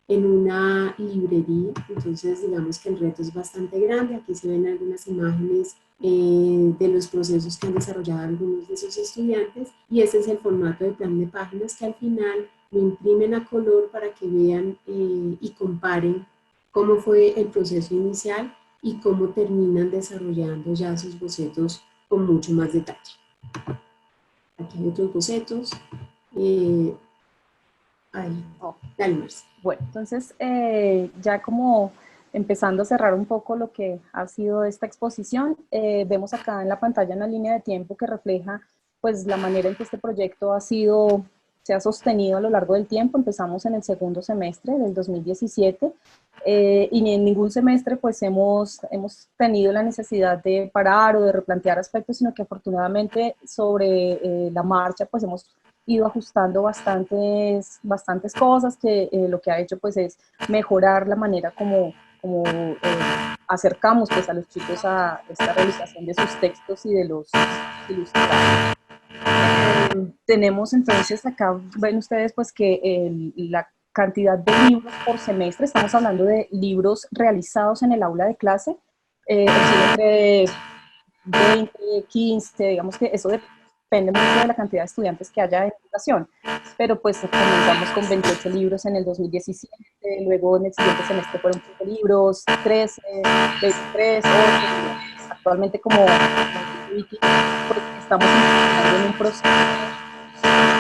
en una librería, entonces digamos que el reto es bastante grande. Aquí se ven algunas imágenes de los procesos que han desarrollado algunos de esos estudiantes y ese es el formato de plan de páginas que al final lo imprimen a color para que vean y comparen cómo fue el proceso inicial y cómo terminan desarrollando ya sus bocetos con mucho más detalle. Aquí hay otros bocetos. Ahí. Dale, Marcia. Bueno, entonces ya como empezando a cerrar un poco lo que ha sido esta exposición, vemos acá en la pantalla una línea de tiempo que refleja pues la manera en que este proyecto se ha sostenido a lo largo del tiempo. Empezamos en el segundo semestre del 2017 y en ningún semestre pues hemos tenido la necesidad de parar o de replantear aspectos, sino que afortunadamente sobre la marcha pues hemos ido ajustando bastantes cosas que lo que ha hecho pues es mejorar la manera como acercamos pues a los chicos a esta realización de sus textos y de los ilustrados. Tenemos entonces acá, ven ustedes pues que la cantidad de libros por semestre, estamos hablando de libros realizados en el aula de clase, entre 20, 15, digamos que eso depende mucho de la cantidad de estudiantes que haya en educación, pero pues comenzamos con 28 libros en el 2017, luego en el siguiente semestre fueron 15 libros, 13, 23, 8, actualmente como pues, estamos en un proceso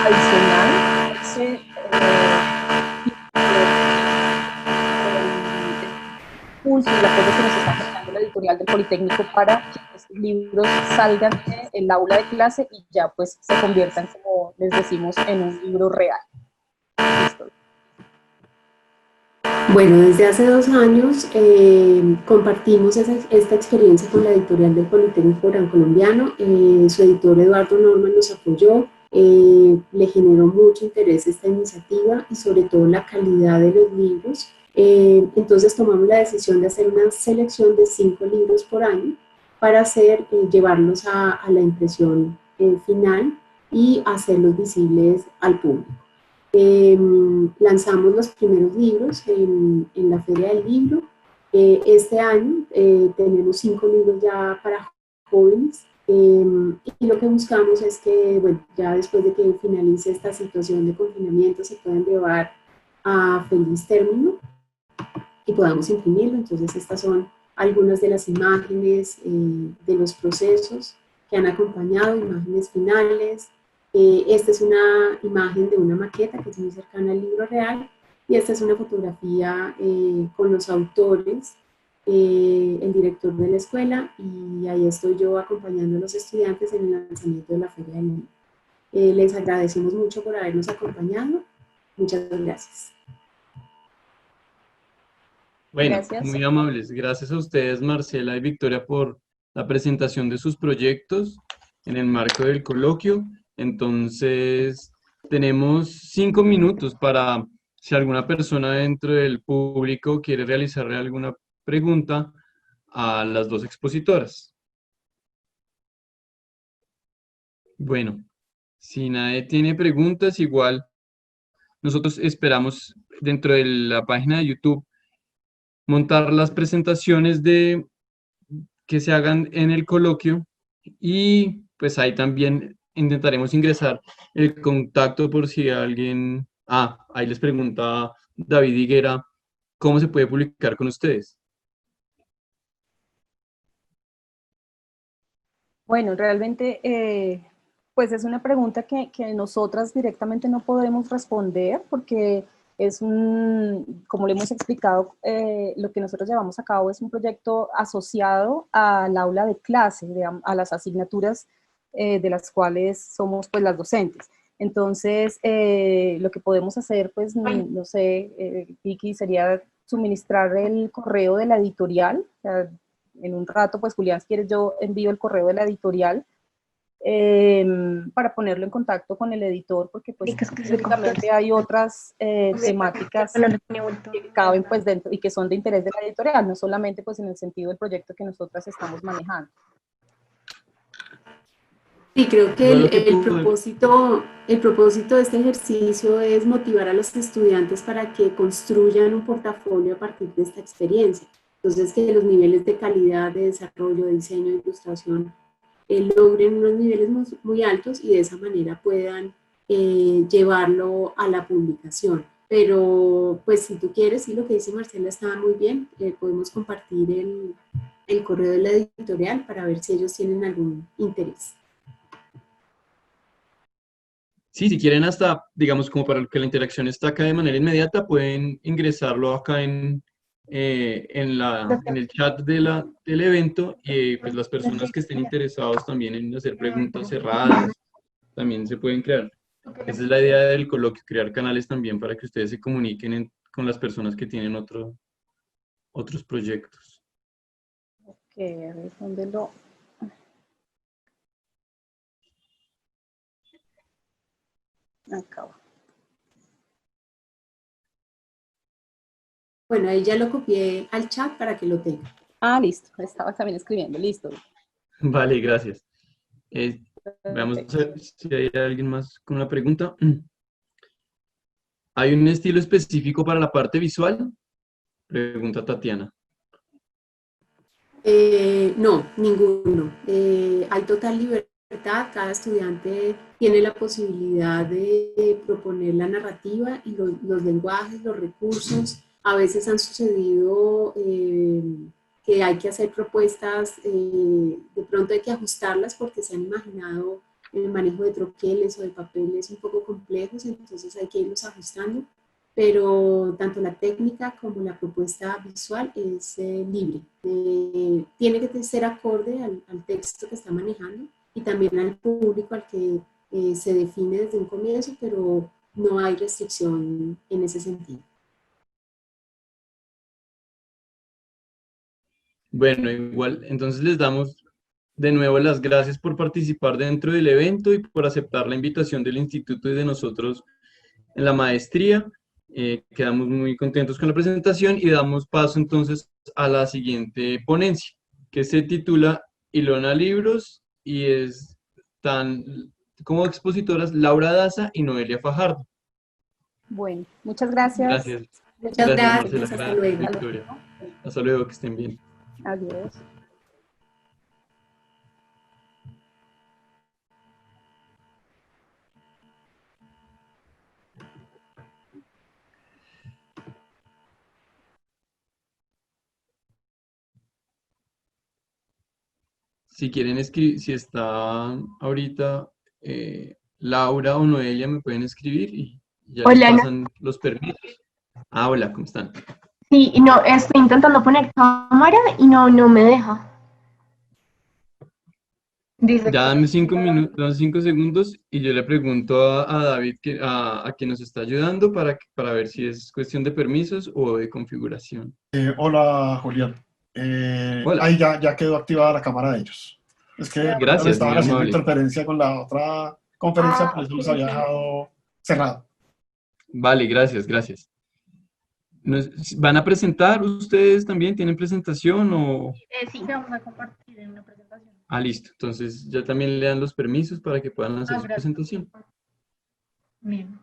adicional el impulso y el apoyo que nos está prestando la editorial del Politécnico para que estos libros salgan del aula de clase y ya pues se conviertan, como les decimos, en un libro real. Bueno, desde hace 2 años compartimos esta experiencia con la editorial del Politécnico Gran Colombiano. Su editor Eduardo Norman nos apoyó, le generó mucho interés esta iniciativa y sobre todo la calidad de los libros. Entonces tomamos la decisión de hacer una selección de 5 libros por año para llevarlos a la impresión final y hacerlos visibles al público. Lanzamos los primeros libros en la Feria del Libro. Este año tenemos 5 libros ya para jóvenes y lo que buscamos es que, bueno, ya después de que finalice esta situación de confinamiento se puedan llevar a feliz término y podamos imprimirlo. Entonces estas son algunas de las imágenes de los procesos que han acompañado, imágenes finales. Esta es una imagen de una maqueta que es muy cercana al libro real y esta es una fotografía con los autores, el director de la escuela, y ahí estoy yo acompañando a los estudiantes en el lanzamiento de la Feria del Libro. Les agradecemos mucho por habernos acompañado. Muchas gracias. Bueno, Gracias. muy amables. Gracias a ustedes, Marcela y Victoria, por la presentación de sus proyectos en el marco del coloquio. Entonces, tenemos 5 minutos para, si alguna persona dentro del público quiere realizarle alguna pregunta a las dos expositoras. Bueno, si nadie tiene preguntas, igual nosotros esperamos dentro de la página de YouTube montar las presentaciones que se hagan en el coloquio y pues ahí también intentaremos ingresar el contacto por si alguien... ahí les pregunta David Higuera, ¿cómo se puede publicar con ustedes? Bueno, realmente, pues es una pregunta que nosotras directamente no podemos responder porque como le hemos explicado, lo que nosotros llevamos a cabo es un proyecto asociado al aula de clase, a las asignaturas de las cuales somos pues las docentes. Entonces, lo que podemos hacer, pues, no sé, Vicky, sería suministrar el correo de la editorial. O sea, en un rato, pues, Julián, si quieres, yo envío el correo de la editorial para ponerlo en contacto con el editor, porque pues específicamente hay otras temáticas que caben pues dentro y que son de interés de la editorial, no solamente pues en el sentido del proyecto que nosotras estamos manejando. Sí, creo que el propósito de este ejercicio es motivar a los estudiantes para que construyan un portafolio a partir de esta experiencia. Entonces, que los niveles de calidad, de desarrollo, de diseño, de ilustración logren unos niveles muy altos y de esa manera puedan llevarlo a la publicación. Pero, pues, si tú quieres, sí, lo que dice Marcela está muy bien. Podemos compartir el correo de la editorial para ver si ellos tienen algún interés. Sí, si quieren hasta, digamos, como para que la interacción esté acá de manera inmediata, pueden ingresarlo acá en el chat del evento y pues las personas que estén interesados también en hacer preguntas cerradas también se pueden crear. Esa es la idea del coloquio, crear canales también para que ustedes se comuniquen con las personas que tienen otros proyectos. Ok, a ver, ¿dónde lo...? Acá va. Bueno, ahí ya lo copié al chat para que lo tenga. Ah, listo, estaba también escribiendo, listo. Vale, gracias. Veamos si hay alguien más con una pregunta. ¿Hay un estilo específico para la parte visual? Pregunta Tatiana. No, ninguno. Hay total libertad, cada estudiante tiene la posibilidad de proponer la narrativa y los lenguajes, los recursos. A veces han sucedido que hay que hacer propuestas, de pronto hay que ajustarlas porque se han imaginado el manejo de troqueles o de papeles un poco complejos, entonces hay que irlos ajustando, pero tanto la técnica como la propuesta visual es libre. Tiene que ser acorde al texto que está manejando y también al público al que se define desde un comienzo, pero no hay restricción en ese sentido. Bueno, igual, entonces les damos de nuevo las gracias por participar dentro del evento y por aceptar la invitación del instituto y de nosotros en la maestría. Quedamos muy contentos con la presentación y damos paso entonces a la siguiente ponencia, que se titula Ilona Libros y están como expositoras Laura Daza y Noelia Fajardo. Bueno, muchas gracias. Gracias. Muchas Gracias, gracias, Marcela. hasta Gracias, luego. Victoria. Hasta luego, que estén bien. Adiós. Si quieren escribir, si está ahorita Laura o Noelia, me pueden escribir y ya les Hola, pasan los permisos. Ah, hola, ¿cómo están? sí, no, estoy intentando poner cámara y no me deja. Dice Ya que dame 5 minutos, dame 5 segundos y yo le pregunto a David, a quien nos está ayudando, para ver si es cuestión de permisos o de configuración. Hola, Julián. Hola, Ahí ya quedó activada la cámara de ellos. Es que de pronto le gracias, muy estaban haciendo amable. interferencia con la otra conferencia, por eso ok, los había ok. dejado cerrado. Vale, gracias, gracias. ¿Van a presentar ustedes también? ¿Tienen presentación o...? Sí, vamos a compartir en una presentación. Ah, listo. Entonces ya también le dan los permisos para que puedan hacer su Gracias. presentación. Bien.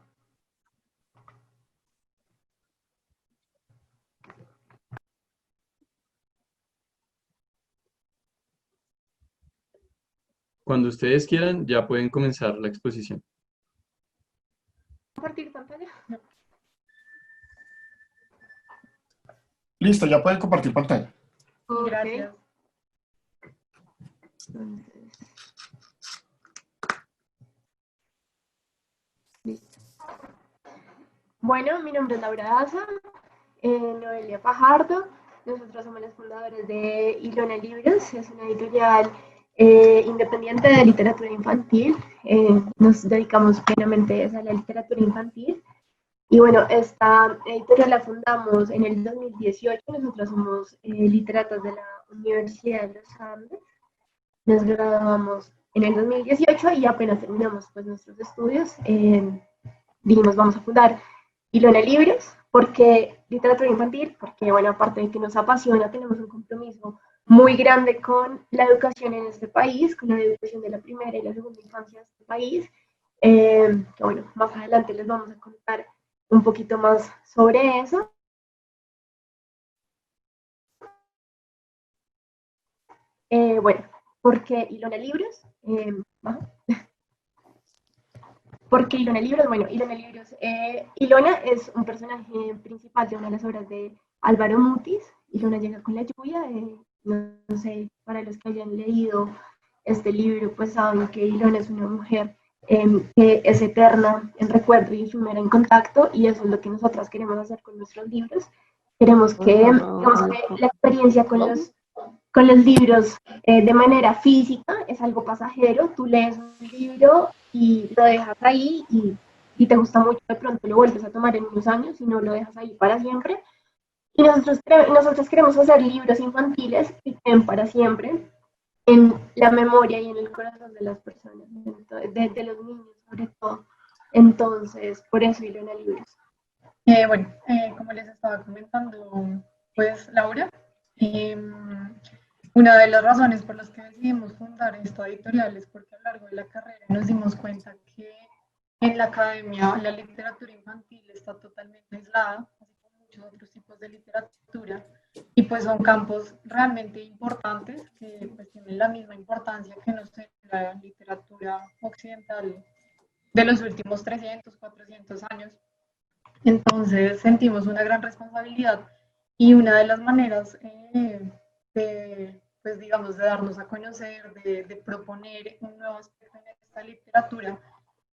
Cuando ustedes quieran, ya pueden comenzar la exposición. ¿Compartir pantalla? No. Listo, ya pueden compartir pantalla. Gracias. Listo. Bueno, mi nombre es Laura Daza, Noelia Fajardo. Nosotros somos los fundadores de Ilona Libros, es una editorial independiente de literatura infantil. Nos dedicamos plenamente a la literatura infantil. Y bueno, esta editorial la fundamos en el 2018. Nosotros somos literatas de la Universidad de los Andes. Nos graduamos en el 2018 y apenas terminamos pues, nuestros estudios. Dijimos, vamos a fundar Ilona Libros, porque literatura infantil, porque bueno, aparte de que nos apasiona, tenemos un compromiso muy grande con la educación en este país, con la educación de la primera y la segunda infancia de este país, que bueno, más adelante les vamos a contar un poquito más sobre eso. Bueno, ¿por qué Ilona Libros? ¿Por qué Ilona Libros? Bueno, Ilona Libros. Ilona es un personaje principal de una de las obras de Álvaro Mutis. Ilona llega con la lluvia. No sé, para los que hayan leído este libro, pues saben que Ilona es una mujer que es eterna en recuerdo y efímera en contacto, y eso es lo que nosotras queremos hacer con nuestros libros. Queremos que la experiencia con los libros de manera física es algo pasajero. Tú lees un libro y lo dejas ahí y te gusta mucho, de pronto lo vuelves a tomar en unos años y no lo dejas ahí para siempre. Y nosotros queremos hacer libros infantiles que queden para siempre en la memoria y en el corazón de las personas, de los niños sobre todo. Entonces, por eso Ilona Libros. Bueno, como les estaba comentando, pues Laura, una de las razones por las que decidimos fundar esta editorial es porque a lo largo de la carrera nos dimos cuenta que en la academia la literatura infantil está totalmente aislada, así como muchos otros tipos de literatura, y pues son campos realmente importantes que pues tienen la misma importancia que no sé, la literatura occidental de los últimos 300, 400 años. Entonces sentimos una gran responsabilidad y una de las maneras de, pues digamos, de darnos a conocer, de proponer un nuevo aspecto en esta literatura,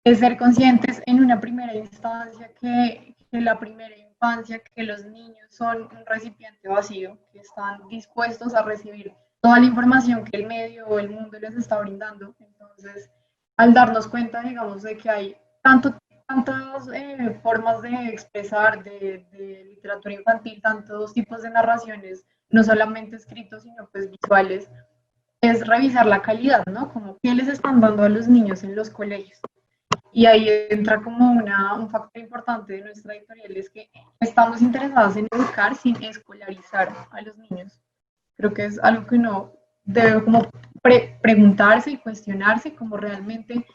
es ser conscientes en una primera instancia que la primera infancia, que los niños son un recipiente vacío, que están dispuestos a recibir toda la información que el medio o el mundo les está brindando. Entonces, al darnos cuenta, digamos, de que hay tantas formas de expresar de literatura infantil, tantos tipos de narraciones, no solamente escritos, sino pues visuales, es revisar la calidad, ¿no? Como qué les están dando a los niños en los colegios. Y ahí entra como un factor importante de nuestra editorial, es que estamos interesados en educar sin escolarizar a los niños. Creo que es algo que uno debe como preguntarse y cuestionarse como realmente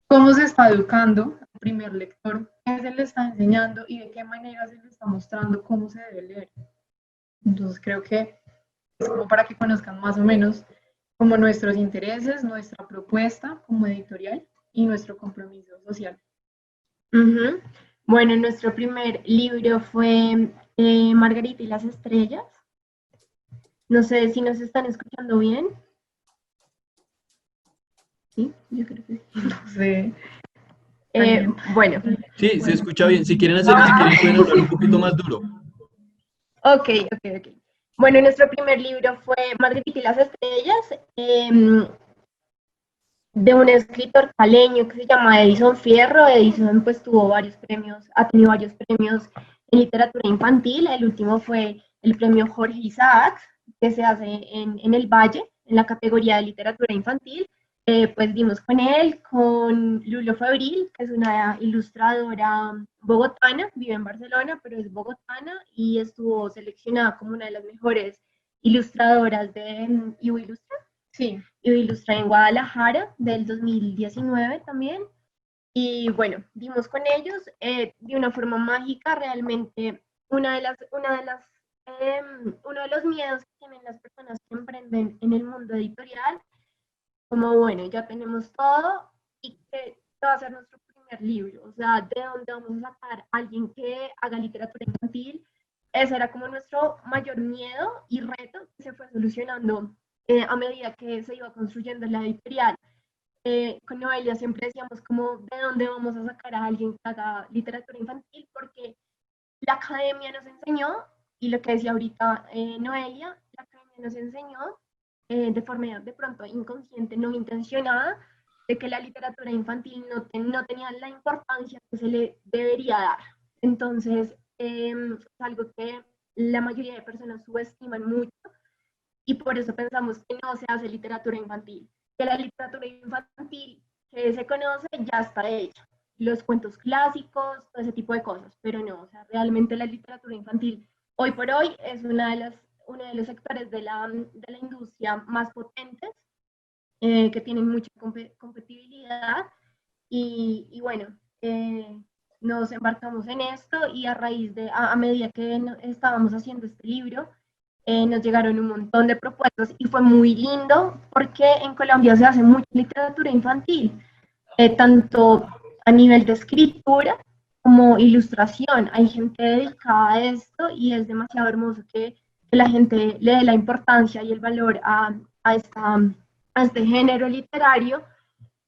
cómo se está educando al primer lector, qué se le está enseñando y de qué manera se le está mostrando cómo se debe leer. Entonces creo que es como para que conozcan más o menos como nuestros intereses, nuestra propuesta como editorial y nuestro compromiso social. Ujú. Bueno, nuestro primer libro fue Margarita y las estrellas. No sé si nos están escuchando bien. Sí, yo creo que sí. No sé. Bueno, Sí, se escucha bien. Si quieren pueden hablar un poquito más duro. ok. Bueno, nuestro primer libro fue Margarita y las estrellas, de un escritor caleño que se llama Edison Fierro. Edison pues tuvo varios premios, ha tenido varios premios en literatura infantil. El último fue el premio Jorge Isaacs, que se hace en el Valle, en la categoría de literatura infantil. Pues dimos con él, con Lulo Febril, que es una ilustradora bogotana, vive en Barcelona, pero es bogotana y estuvo seleccionada como una de las mejores ilustradoras de IU Ilustra. Sí. Y ilustré en Guadalajara del 2019 también. Y bueno, dimos con ellos de una forma mágica. Realmente uno de los miedos que tienen las personas que emprenden en el mundo editorial, como bueno, ya tenemos todo y que va a ser nuestro primer libro, o sea, ¿de dónde vamos a sacar a alguien que haga literatura infantil? Ese era como nuestro mayor miedo y reto que se fue solucionando a medida que se iba construyendo la editorial. Con Noelia siempre decíamos como, ¿de dónde vamos a sacar a alguien que haga literatura infantil? Porque la academia nos enseñó, y lo que decía ahorita Noelia, la academia nos enseñó de forma de pronto inconsciente, no intencionada, de que la literatura infantil no tenía la importancia que se le debería dar. Entonces, es algo que la mayoría de personas subestiman mucho y por eso pensamos que no se hace literatura infantil, que la literatura infantil que se conoce ya está hecha, los cuentos clásicos, todo ese tipo de cosas, pero no, o sea, realmente la literatura infantil hoy por hoy es uno de los sectores de la industria más potentes, que tienen mucha competitividad y bueno, nos embarcamos en esto y a raíz de, a medida que estábamos haciendo este libro, nos llegaron un montón de propuestas y fue muy lindo porque en Colombia se hace mucha literatura infantil, tanto a nivel de escritura como ilustración. Hay gente dedicada a esto y es demasiado hermoso que la gente le dé la importancia y el valor a este género literario.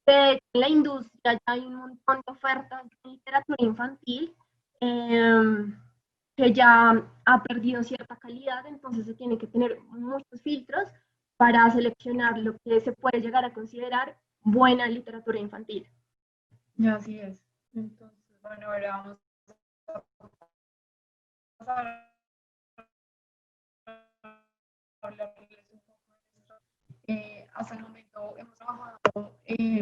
En la industria ya hay un montón de ofertas de literatura infantil que ya ha perdido cierta calidad, entonces se tiene que tener muchos filtros para seleccionar lo que se puede llegar a considerar buena literatura infantil. Y así es. Entonces, bueno, ahora vamos a hablarles un poco de esto. Hasta el momento hemos trabajado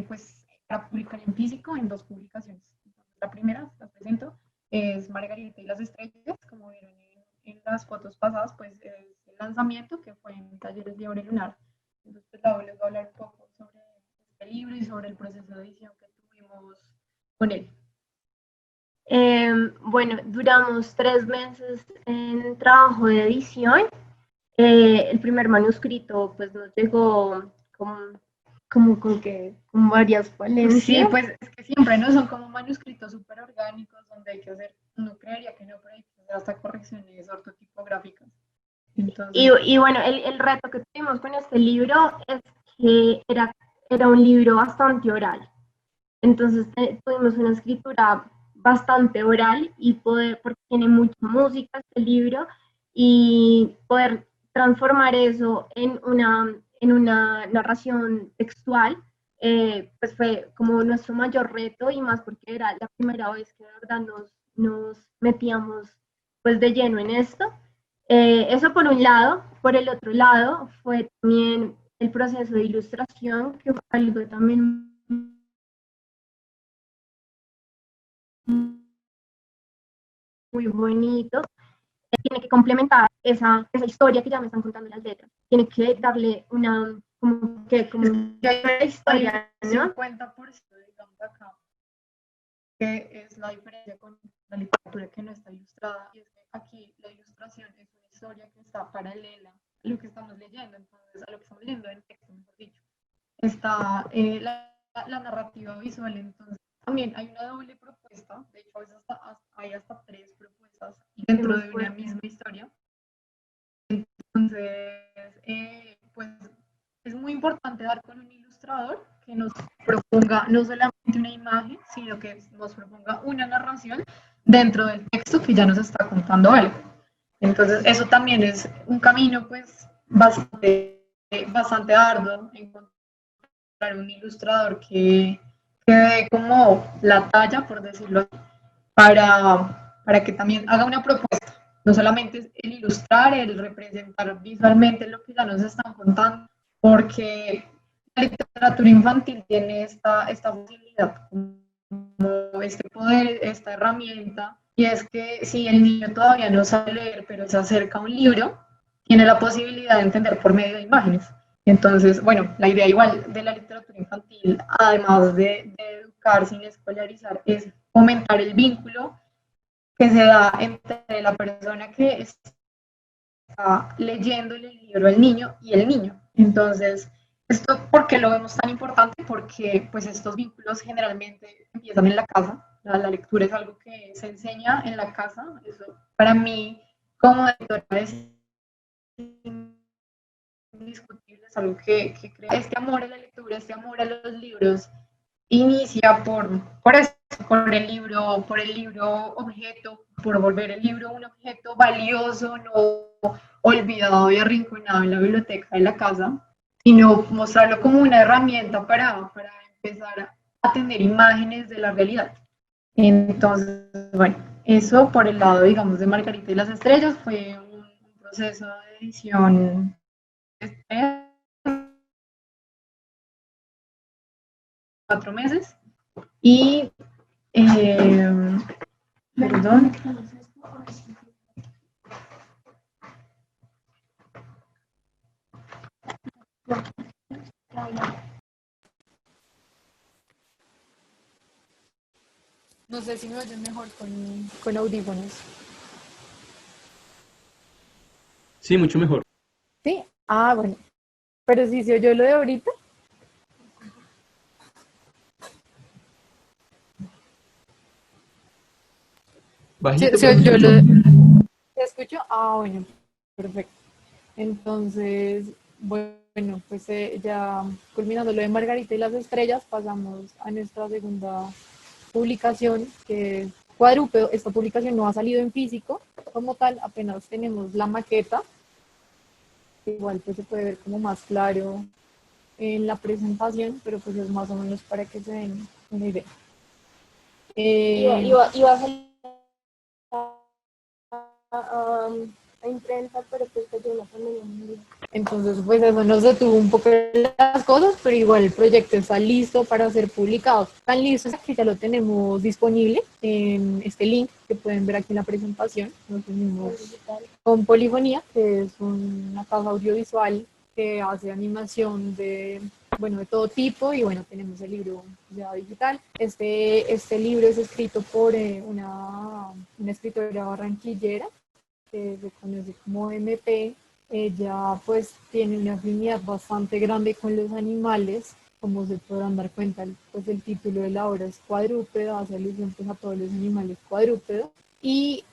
pues, para publicar en físico en 2 publicaciones. Entonces, la primera, la presento, es Margarita y las estrellas, como vieron en las fotos pasadas, pues es el lanzamiento que fue en Talleres de Abre Lunar. Entonces, pues, les voy a hablar un poco sobre este libro y sobre el proceso de edición que tuvimos con él. Bueno, duramos 3 meses en trabajo de edición. El primer manuscrito pues nos llegó con varias falencias. Sí, pues es que siempre no son como manuscritos súper orgánicos donde hay que hacer, uno creería que no, pero hay que hacer hasta correcciones ortotipográficas. Entonces, y bueno, el reto que tuvimos con este libro es que era un libro bastante oral. Entonces tuvimos una escritura bastante oral y porque tiene mucha música este libro, y poder transformar eso en una narración textual pues fue como nuestro mayor reto y más porque era la primera vez que de verdad nos metíamos pues de lleno en esto. Eso por un lado. Por el otro lado fue también el proceso de ilustración, que fue algo también muy bonito. Tiene que complementar esa historia que ya me están contando las letras. Tiene que darle una, como como una historia, ¿no? 50% digamos acá, que es la diferencia con la literatura que no está ilustrada, y es que aquí la ilustración es una historia que está paralela a lo que estamos leyendo, entonces a lo que estamos leyendo en texto, mejor dicho. Está la narrativa visual, entonces también hay una doble propuesta, de hecho a veces hay hasta 3 propuestas dentro de una misma historia. Entonces, pues es muy importante dar con un ilustrador que nos proponga no solamente una imagen, sino que nos proponga una narración dentro del texto que ya nos está contando algo. Entonces, eso también es un camino pues bastante arduo, encontrar un ilustrador que dé como la talla, por decirlo así, para que también haga una propuesta. No solamente el ilustrar, el representar visualmente lo que ya nos están contando, porque la literatura infantil tiene esta facilidad, como este poder, esta herramienta, y es que si el niño todavía no sabe leer, pero se acerca a un libro, tiene la posibilidad de entender por medio de imágenes. Entonces, bueno, la idea igual de la literatura infantil, además de educar sin escolarizar, es fomentar el vínculo que se da entre la persona que está leyendo el libro al niño y el niño. Entonces, ¿esto por qué lo vemos tan importante? Porque pues estos vínculos generalmente empiezan en la casa. La lectura es algo que se enseña en la casa. Eso para mí, como editora, es indiscutible, es algo que crea. Este amor a la lectura, este amor a los libros, inicia por eso, por el libro objeto, por volver el libro un objeto valioso, no olvidado y arrinconado en la biblioteca de la casa, sino mostrarlo como una herramienta para empezar a tener imágenes de la realidad. Entonces, bueno, eso por el lado, digamos, de Margarita y las Estrellas fue un proceso de edición de 4 meses y perdón. No sé si me oyen mejor con audífonos. Sí, mucho mejor. ¿Sí? Ah, bueno. Pero si se oyó lo de ahorita. Bajito, ¿Se pero oyó escucho. ¿Se escuchó? Ah, bueno. Perfecto. Entonces, bueno, pues ya culminando lo de Margarita y las Estrellas, pasamos a nuestra segunda publicación, que es Cuadrúpedo. Esta publicación no ha salido en físico como tal, apenas tenemos la maqueta. Igual pues se puede ver como más claro en la presentación, pero pues es más o menos para que se den una idea. Iba a salir a imprenta, pero pues que tiene una pandemia mundial. Entonces, pues eso nos detuvo un poco las cosas, pero igual el proyecto está listo para ser publicado. Tan listo que ya lo tenemos disponible en este link que pueden ver aquí en la presentación. Nos unimos con Polifonía, que es una casa audiovisual que hace animación de todo tipo, y bueno, tenemos el libro ya digital. Este libro es escrito por una escritora barranquillera que se conoce como MP. Ella pues tiene una afinidad bastante grande con los animales, como se podrán dar cuenta, pues el título de la obra es Cuadrúpedo, hace alusión pues a todos los animales cuadrúpedos, y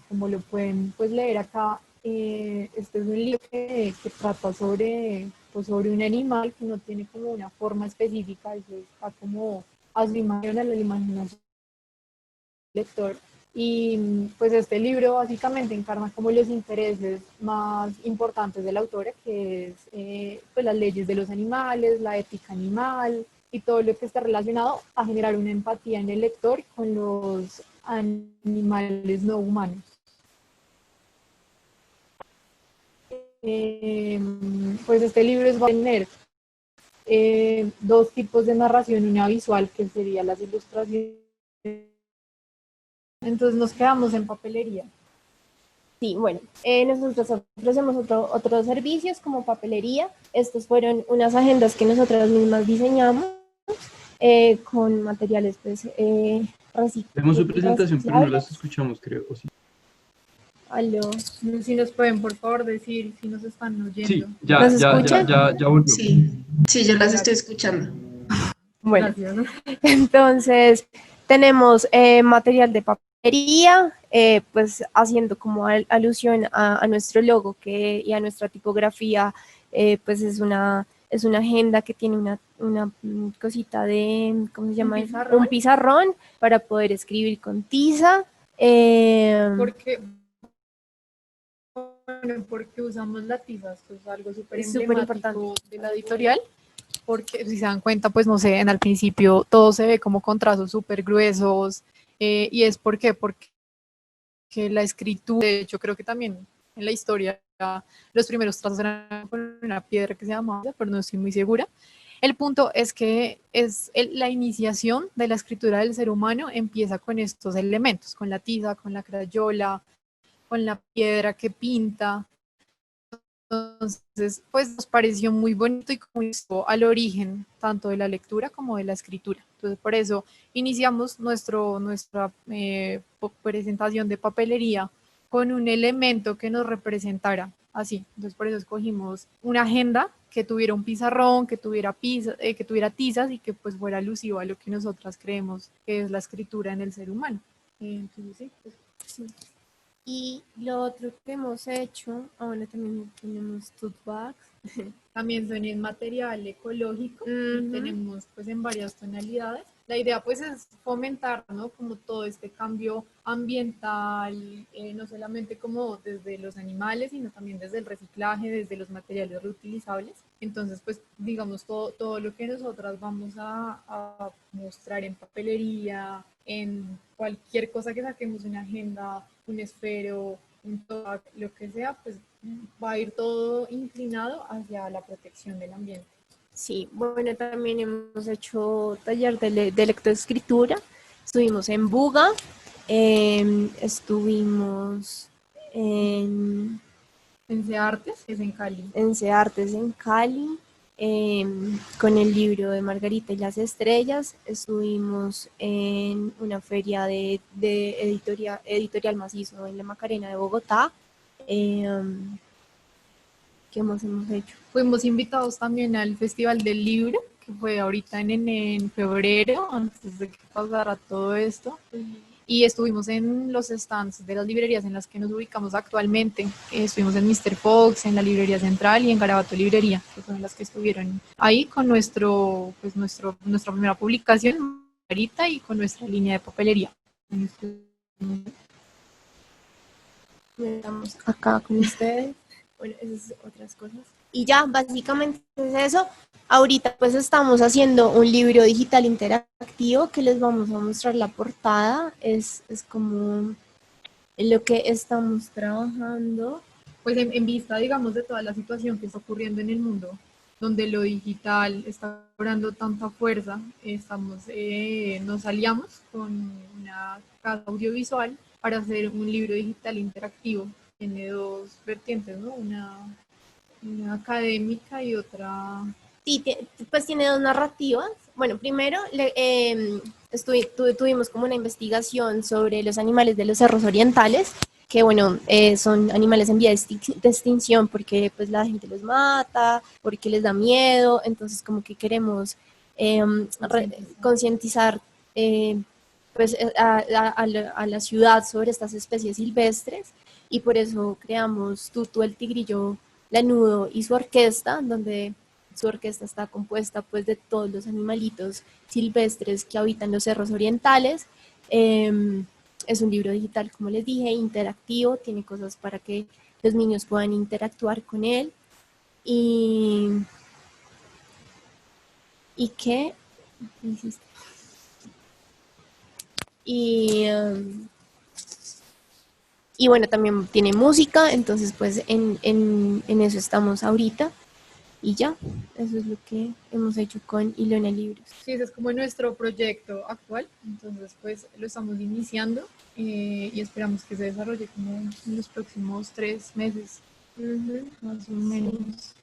como lo pueden pues leer acá, este es un libro que trata sobre un animal que no tiene como una forma específica, eso está como a su imaginación, a la imaginación del lector. Y pues este libro básicamente encarna como los intereses más importantes de la autora, que es pues las leyes de los animales, la ética animal y todo lo que está relacionado a generar una empatía en el lector con los animales no humanos. Pues este libro va a tener dos tipos de narración, una visual, que sería las ilustraciones. Entonces nos quedamos en papelería. Sí, bueno, nosotros ofrecemos otros servicios como papelería. Estos fueron unas agendas que nosotras mismas diseñamos con materiales pues, Vemos su presentación, pero no reciclables. las escuchamos, creo. ¿O sí? Aló. Si nos pueden, por favor, decir si nos están oyendo. Sí, ya, ¿Nos ya, ya, escuchan? ya volvió. Sí, sí, yo las estoy escuchando. Bueno, Gracias. entonces tenemos material de papelería, pues haciendo como alusión a nuestro logo y a nuestra tipografía, pues es una agenda que tiene una cosita de, ¿cómo se llama? pizarrón. Un pizarrón para poder escribir con tiza. Porque usamos la tiza, esto es algo súper Es súper importante. emblemático de la editorial, porque si se dan cuenta, pues no sé, en al principio todo se ve como con trazos súper gruesos, y es porque la escritura, de hecho creo que también en la historia los primeros trazos eran con una piedra que se llamaba, pero no estoy muy segura. El punto es que la iniciación de la escritura del ser humano empieza con estos elementos, con la tiza, con la crayola, con la piedra que pinta. Entonces, pues nos pareció muy bonito y como esto al origen tanto de la lectura como de la escritura. Entonces, por eso iniciamos nuestra presentación de papelería con un elemento que nos representara así. Entonces, por eso escogimos una agenda que tuviera un pizarrón, que tuviera tizas y que pues fuera alusivo a lo que nosotras creemos que es la escritura en el ser humano. Entonces, sí, pues, Sí. Y lo otro que hemos hecho, bueno, también tenemos tote bags. También son en material ecológico y tenemos pues en varias tonalidades. La idea pues es fomentar, ¿no? Como todo este cambio ambiental, no solamente como desde los animales, sino también desde el reciclaje, desde los materiales reutilizables. Entonces pues digamos todo lo que nosotras vamos a mostrar en papelería, en cualquier cosa que saquemos, una agenda, un esfero, un toque, lo que sea, pues va a ir todo inclinado hacia la protección del ambiente. Sí, bueno, también hemos hecho taller de lectoescritura, estuvimos en Buga, estuvimos en CEARTES, que es en Cali. En CEARTES en Cali, con el libro de Margarita y las Estrellas, estuvimos en una feria de editorial macizo en la Macarena de Bogotá. ¿Qué más hemos hecho? Fuimos invitados también al Festival del Libro, que fue ahorita en febrero, antes de que pasara todo esto. Y estuvimos en los stands de las librerías en las que nos ubicamos actualmente. Estuvimos en Mr. Fox, en la Librería Central y en Garabato Librería, que fueron las que estuvieron ahí con nuestra primera publicación, Margarita, y con nuestra línea de papelería. Estamos acá con ustedes. Bueno, esas otras cosas. Y ya, básicamente es eso. Ahorita pues estamos haciendo un libro digital interactivo que les vamos a mostrar la portada. Es como en lo que estamos trabajando. Pues en vista, digamos, de toda la situación que está ocurriendo en el mundo, donde lo digital está cobrando tanta fuerza, nos aliamos con una casa audiovisual para hacer un libro digital interactivo. Tiene dos vertientes, ¿no? Una académica y otra... Sí, pues tiene dos narrativas. Bueno, primero tuvimos como una investigación sobre los animales de los cerros orientales, que bueno, son animales en vía de extinción porque pues la gente los mata, porque les da miedo, entonces como que queremos concientizar pues a la ciudad sobre estas especies silvestres, y por eso creamos Tutu el tigrillo lanudo y su orquesta, donde su orquesta está compuesta pues de todos los animalitos silvestres que habitan los cerros orientales. Es un libro digital, como les dije, interactivo, tiene cosas para que los niños puedan interactuar con él. ¿Y qué? Y bueno, también tiene música, entonces pues en eso estamos ahorita. Y ya, eso es lo que hemos hecho con Ilona Libros. Sí, ese es como nuestro proyecto actual, entonces pues lo estamos iniciando y esperamos que se desarrolle como en los próximos 3 meses, más o menos.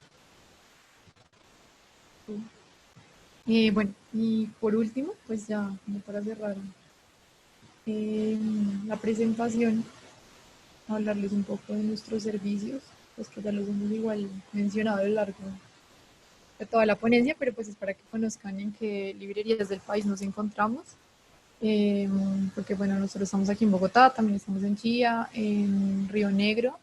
Bueno, y por último, pues ya como para cerrar la presentación, hablarles un poco de nuestros servicios, pues que ya los hemos igual mencionado a lo largo de toda la ponencia, pero pues es para que conozcan en qué librerías del país nos encontramos, porque bueno, nosotros estamos aquí en Bogotá, también estamos en Chía, en Río Negro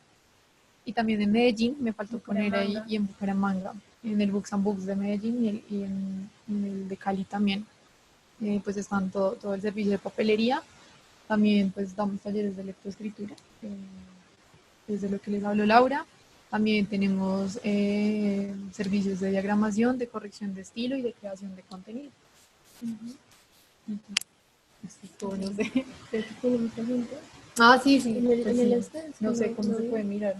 y también en Medellín, me faltó poner ahí, y en Bucaramanga, en el Books and Books de Medellín y en el de Cali también. Pues están todo el servicio de papelería, también pues damos talleres de lectoescritura, desde lo que les habló Laura. También tenemos servicios de diagramación, de corrección de estilo y de creación de contenido. Esto es todo, no sé. ¿Tienen preguntas? Ah, sí, sí. En el Pues sí. este, No sé cómo se puede mirar.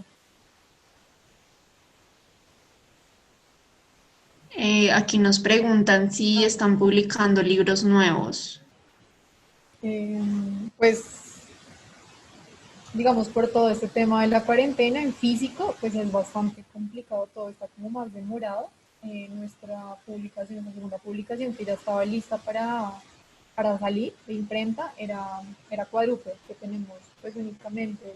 Aquí nos preguntan si están publicando libros nuevos. Pues, digamos, por todo este tema de la cuarentena en físico, pues es bastante complicado, todo está como más demorado. Nuestra publicación, la segunda publicación que ya estaba lista para salir de imprenta, era Cuádruple, que tenemos pues únicamente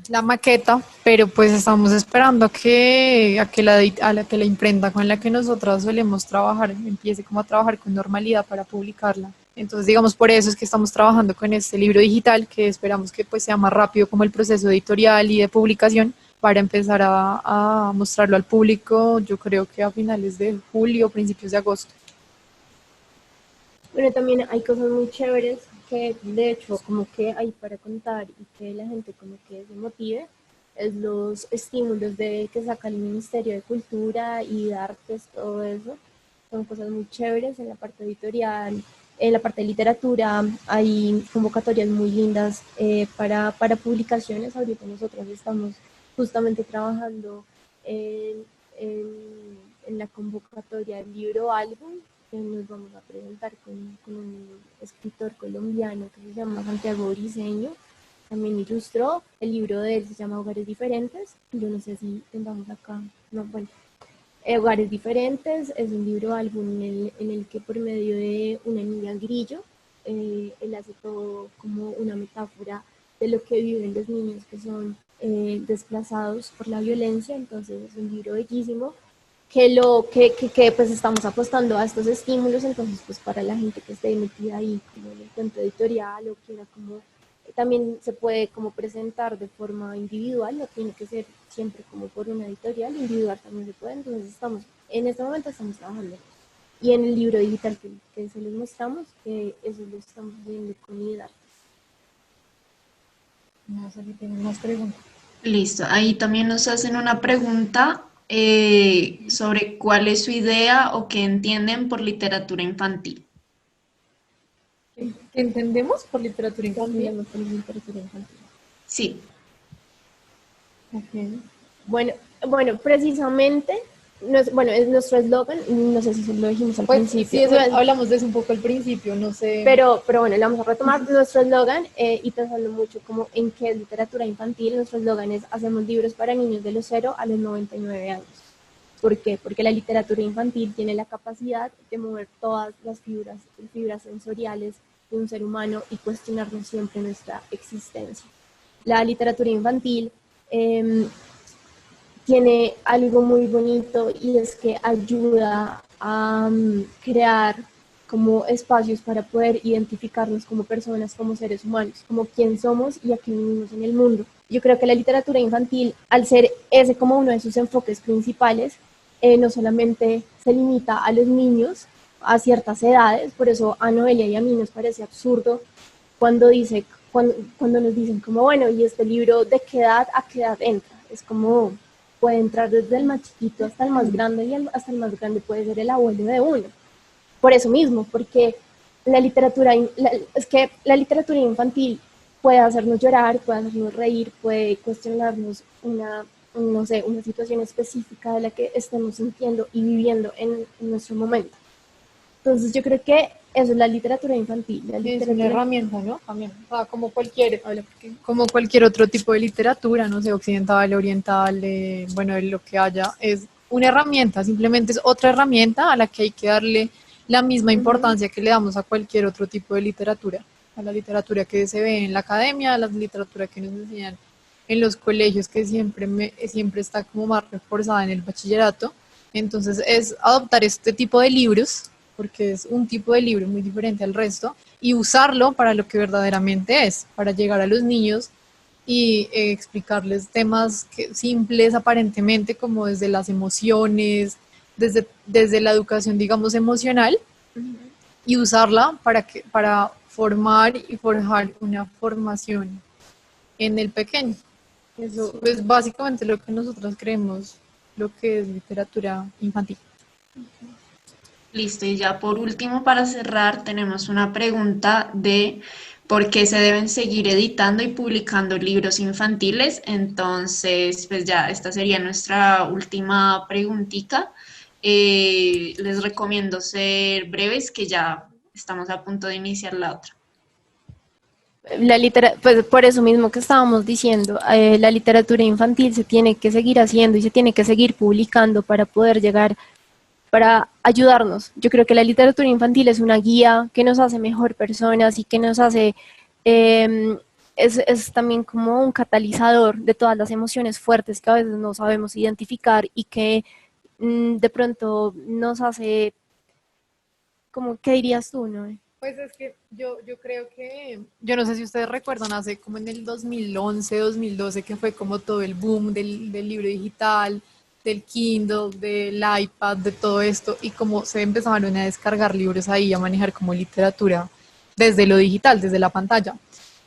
la maqueta, pero pues estamos esperando a que la imprenta con la que nosotras solemos trabajar empiece como a trabajar con normalidad para publicarla. Entonces, digamos, por eso es que estamos trabajando con este libro digital, que esperamos que pues sea más rápido como el proceso editorial y de publicación, para empezar a mostrarlo al público, yo creo que a finales de julio, principios de agosto. Bueno, también hay cosas muy chéveres que de hecho como que hay para contar y que la gente como que se motive, es los estímulos que saca el Ministerio de Cultura y de Artes, todo eso. Son cosas muy chéveres en la parte editorial, en la parte de literatura, hay convocatorias muy lindas para publicaciones. Ahorita nosotros estamos justamente trabajando en la convocatoria del libro álbum, que nos vamos a presentar con un escritor colombiano que se llama Santiago Briceño. También ilustró, el libro de él se llama Hogares Diferentes, yo no sé si tengamos acá, no, bueno. Hogares Diferentes es un libro álbum en el que por medio de una niña grillo, él hace todo como una metáfora de lo que viven los niños que son desplazados por la violencia. Entonces es un libro bellísimo que pues estamos apostando a estos estímulos. Entonces pues para la gente que esté metida ahí como en el cuento editorial o quiera como también se puede como presentar de forma individual, no tiene que ser siempre como por una editorial, individual también se puede. Entonces en este momento estamos trabajando. Y en el libro digital que se les mostramos, que eso lo estamos viendo con IDAR. No sé si tienen más preguntas. Listo, ahí también nos hacen una pregunta sobre cuál es su idea o qué entienden por literatura infantil. ¿Qué entendemos por literatura infantil? Sí. Okay. Bueno, precisamente, es nuestro eslogan, no sé si lo dijimos al principio. Sí, hablamos de eso un poco al principio, no sé. Pero bueno, lo vamos a retomar. Nuestro eslogan, y pensando mucho como en qué es literatura infantil, nuestro eslogan es: hacemos libros para niños de los 0 a los 99 años. ¿Por qué? Porque la literatura infantil tiene la capacidad de mover todas las fibras sensoriales de un ser humano y cuestionarnos siempre nuestra existencia. La literatura infantil tiene algo muy bonito, y es que ayuda a crear como espacios para poder identificarnos como personas, como seres humanos, como quién somos y a quién vivimos en el mundo. Yo creo que la literatura infantil, al ser ese como uno de sus enfoques principales, no solamente se limita a los niños, a ciertas edades, por eso a Noelia y a mí nos parece absurdo cuando cuando nos dicen como, bueno, ¿y este libro de qué edad a qué edad entra? Es como, puede entrar desde el más chiquito hasta el más grande, y hasta el más grande puede ser el abuelo de uno. Por eso mismo, porque es que la literatura infantil puede hacernos llorar, puede hacernos reír, puede cuestionarnos no sé, una situación específica de la que estemos sintiendo y viviendo en nuestro momento. Entonces yo creo que eso es la literatura infantil. Es una herramienta, ¿no? También, o sea, como cualquier otro tipo de literatura, no sé, occidental, oriental, bueno, de lo que haya, es una herramienta, simplemente es otra herramienta a la que hay que darle la misma importancia que le damos a cualquier otro tipo de literatura, a la literatura que se ve en la academia, a la literatura que nos enseñan en los colegios, que siempre está como más reforzada en el bachillerato. Entonces es adoptar este tipo de libros, porque es un tipo de libro muy diferente al resto, y usarlo para lo que verdaderamente es, para llegar a los niños y explicarles temas simples aparentemente, como desde las emociones, desde la educación, digamos, emocional, y usarla para formar y forjar una formación en el pequeño. Eso es básicamente lo que nosotros creemos, lo que es literatura infantil. Listo, y ya por último, para cerrar, tenemos una pregunta de por qué se deben seguir editando y publicando libros infantiles. Entonces, pues ya esta sería nuestra última preguntita. Les recomiendo ser breves, que ya estamos a punto de iniciar la otra. Pues por eso mismo que estábamos diciendo, la literatura infantil se tiene que seguir haciendo y se tiene que seguir publicando para poder llegar, para ayudarnos. Yo creo que la literatura infantil es una guía que nos hace mejor personas y que nos hace, eh, es también como un catalizador de todas las emociones fuertes que a veces no sabemos identificar y que de pronto nos hace, como, ¿qué dirías tú, no? Pues es que yo creo que, yo no sé si ustedes recuerdan, hace como en el 2011, 2012, que fue como todo el boom del libro digital, del Kindle, del iPad, de todo esto, y como se empezaron a descargar libros ahí, a manejar como literatura desde lo digital, desde la pantalla.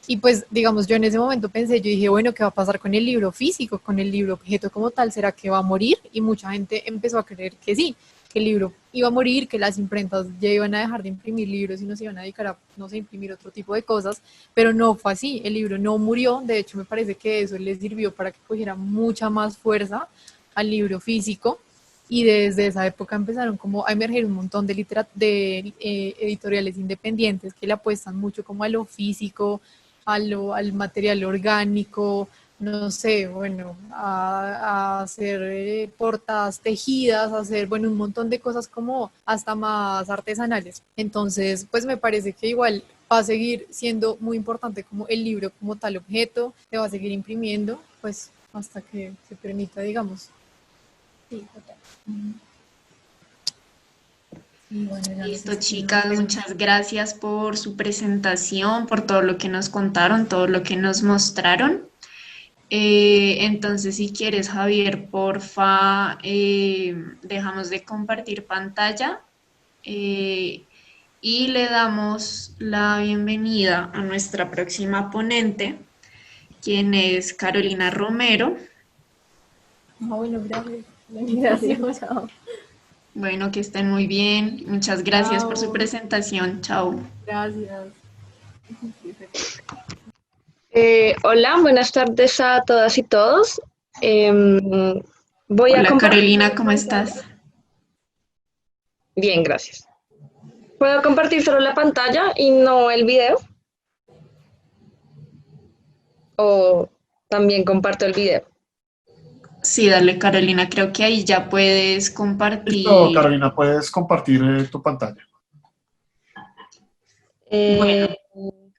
Y pues, digamos, yo en ese momento pensé, yo dije, bueno, ¿qué va a pasar con el libro físico, con el libro objeto como tal? ¿Será que va a morir? Y mucha gente empezó a creer que sí, que el libro iba a morir, que las imprentas ya iban a dejar de imprimir libros y nos iban a dedicar a, no sé, imprimir otro tipo de cosas, pero no fue así, el libro no murió, de hecho me parece que eso les sirvió para que cogiera mucha más fuerza al libro físico, y desde esa época empezaron como a emerger un montón de editoriales independientes que le apuestan mucho como a lo físico, al material orgánico, no sé, bueno, a hacer portadas tejidas, a hacer, bueno, un montón de cosas como hasta más artesanales. Entonces, pues me parece que igual va a seguir siendo muy importante como el libro como tal objeto, se va a seguir imprimiendo, pues hasta que se permita, digamos. Sí, total. Y bueno, ya no Listo, sé si tienen chicas, preguntas. muchas gracias por su presentación, por todo lo que nos contaron, todo lo que nos mostraron. Entonces, si quieres, Javier, porfa, dejamos de compartir pantalla eh, y le damos la bienvenida a nuestra próxima ponente, quien es Carolina Romero. Ah, bueno, gracias. Gracias. Chao. Bueno, que estén muy bien. Muchas gracias por su Chao, presentación. Chao. gracias. Hola, buenas tardes a todas y todos. Voy a Hola, compartir Carolina, solo ¿cómo pantalla. estás? Bien, gracias. ¿Puedo compartir solo la pantalla y no el video? ¿O también comparto el video? Sí, dale, Carolina, creo que ahí ya puedes Listo, compartir. Carolina, puedes compartir tu pantalla. Bueno, Eh,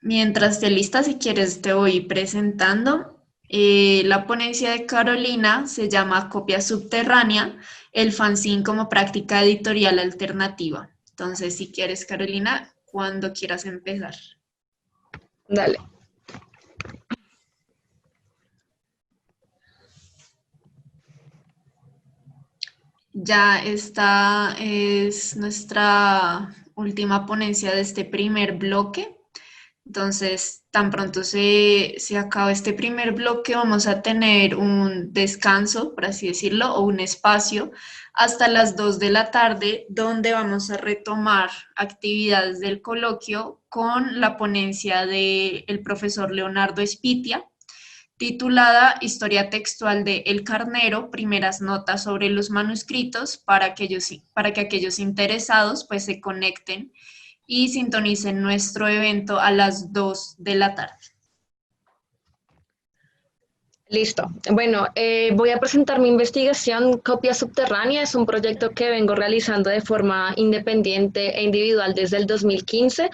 mientras esté lista, si quieres, te voy presentando. La ponencia de Carolina se llama Copia Subterránea, el fanzine como práctica editorial alternativa. Entonces, si quieres, Carolina, cuando quieras empezar. Dale. Ya esta es nuestra última ponencia de este primer bloque. Entonces, tan pronto se acaba este primer bloque, vamos a tener un descanso, por así decirlo, o un espacio hasta las 2 de la tarde, donde vamos a retomar actividades del coloquio con la ponencia del profesor Leonardo Espitia, titulada Historia textual de El Carnero, primeras notas sobre los manuscritos, para que aquellos interesados pues se conecten y sintonicen nuestro evento a las 2 de la tarde. Listo. Bueno, voy a presentar mi investigación Copia Subterránea. Es un proyecto que vengo realizando de forma independiente e individual desde el 2015.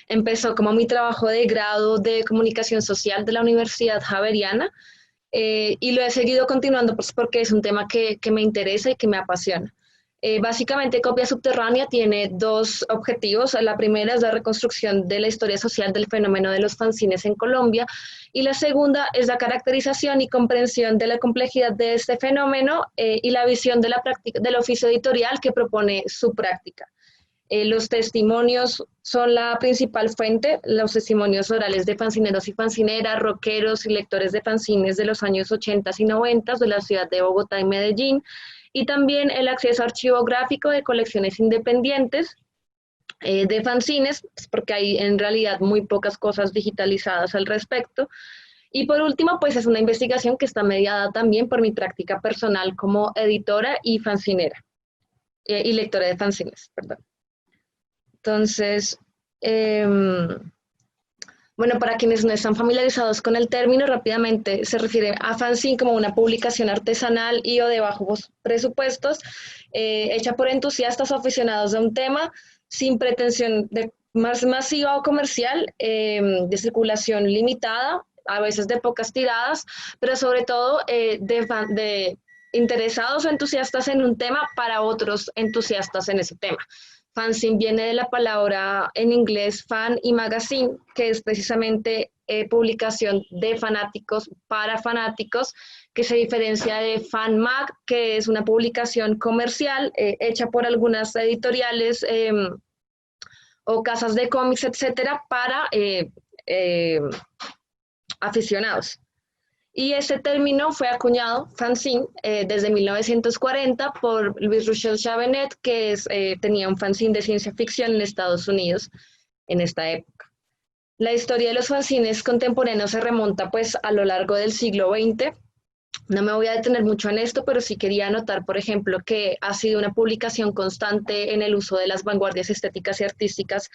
Empezó como mi trabajo de grado de comunicación social de la Universidad Javeriana y lo he seguido continuando pues, porque es un tema que me interesa y que me apasiona. Básicamente, Copia Subterránea tiene dos objetivos. La primera es la reconstrucción de la historia social del fenómeno de los fanzines en Colombia, y la segunda es la caracterización y comprensión de la complejidad de este fenómeno y la visión de la práctica, del oficio editorial que propone su práctica. Los testimonios son la principal fuente, los testimonios orales de fanzineros y fanzineras, rockeros y lectores de fanzines de los años 80 y 90 de la ciudad de Bogotá y Medellín, y también el acceso a archivo gráfico de colecciones independientes de fanzines, porque hay en realidad muy pocas cosas digitalizadas al respecto. Y por último, pues es una investigación que está mediada también por mi práctica personal como editora y fanzinera, y lectora de fanzines, perdón. Entonces, bueno, para quienes no están familiarizados con el término, rápidamente se refiere a fanzine como una publicación artesanal y o de bajos presupuestos, hecha por entusiastas o aficionados de un tema, sin pretensión de más masiva o comercial, de circulación limitada, a veces de pocas tiradas, pero sobre todo de interesados o entusiastas en un tema para otros entusiastas en ese tema. Fanzine viene de la palabra en inglés fan y magazine, que es precisamente publicación de fanáticos para fanáticos, que se diferencia de fan mag, que es una publicación comercial hecha por algunas editoriales o casas de cómics, etcétera, para aficionados. Y este término fue acuñado, fanzine, desde 1940 por Louis Ruchel Chavenet, que tenía un fanzine de ciencia ficción en Estados Unidos en esta época. La historia de los fanzines contemporáneos se remonta pues a lo largo del siglo XX. No me voy a detener mucho en esto, pero sí quería anotar, por ejemplo, que ha sido una publicación constante en el uso de las vanguardias estéticas y artísticas.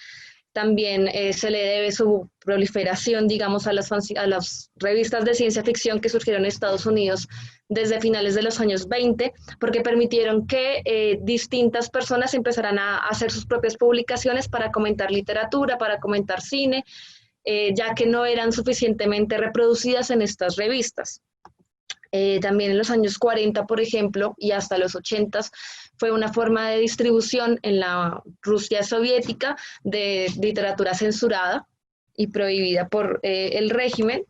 También se le debe su proliferación, digamos, a las revistas de ciencia ficción que surgieron en Estados Unidos desde finales de los años 20, porque permitieron que distintas personas empezaran a hacer sus propias publicaciones para comentar literatura, para comentar cine, ya que no eran suficientemente reproducidas en estas revistas. También en los años 40, por ejemplo, y hasta los 80, fue una forma de distribución en la Rusia soviética de literatura censurada y prohibida por el régimen.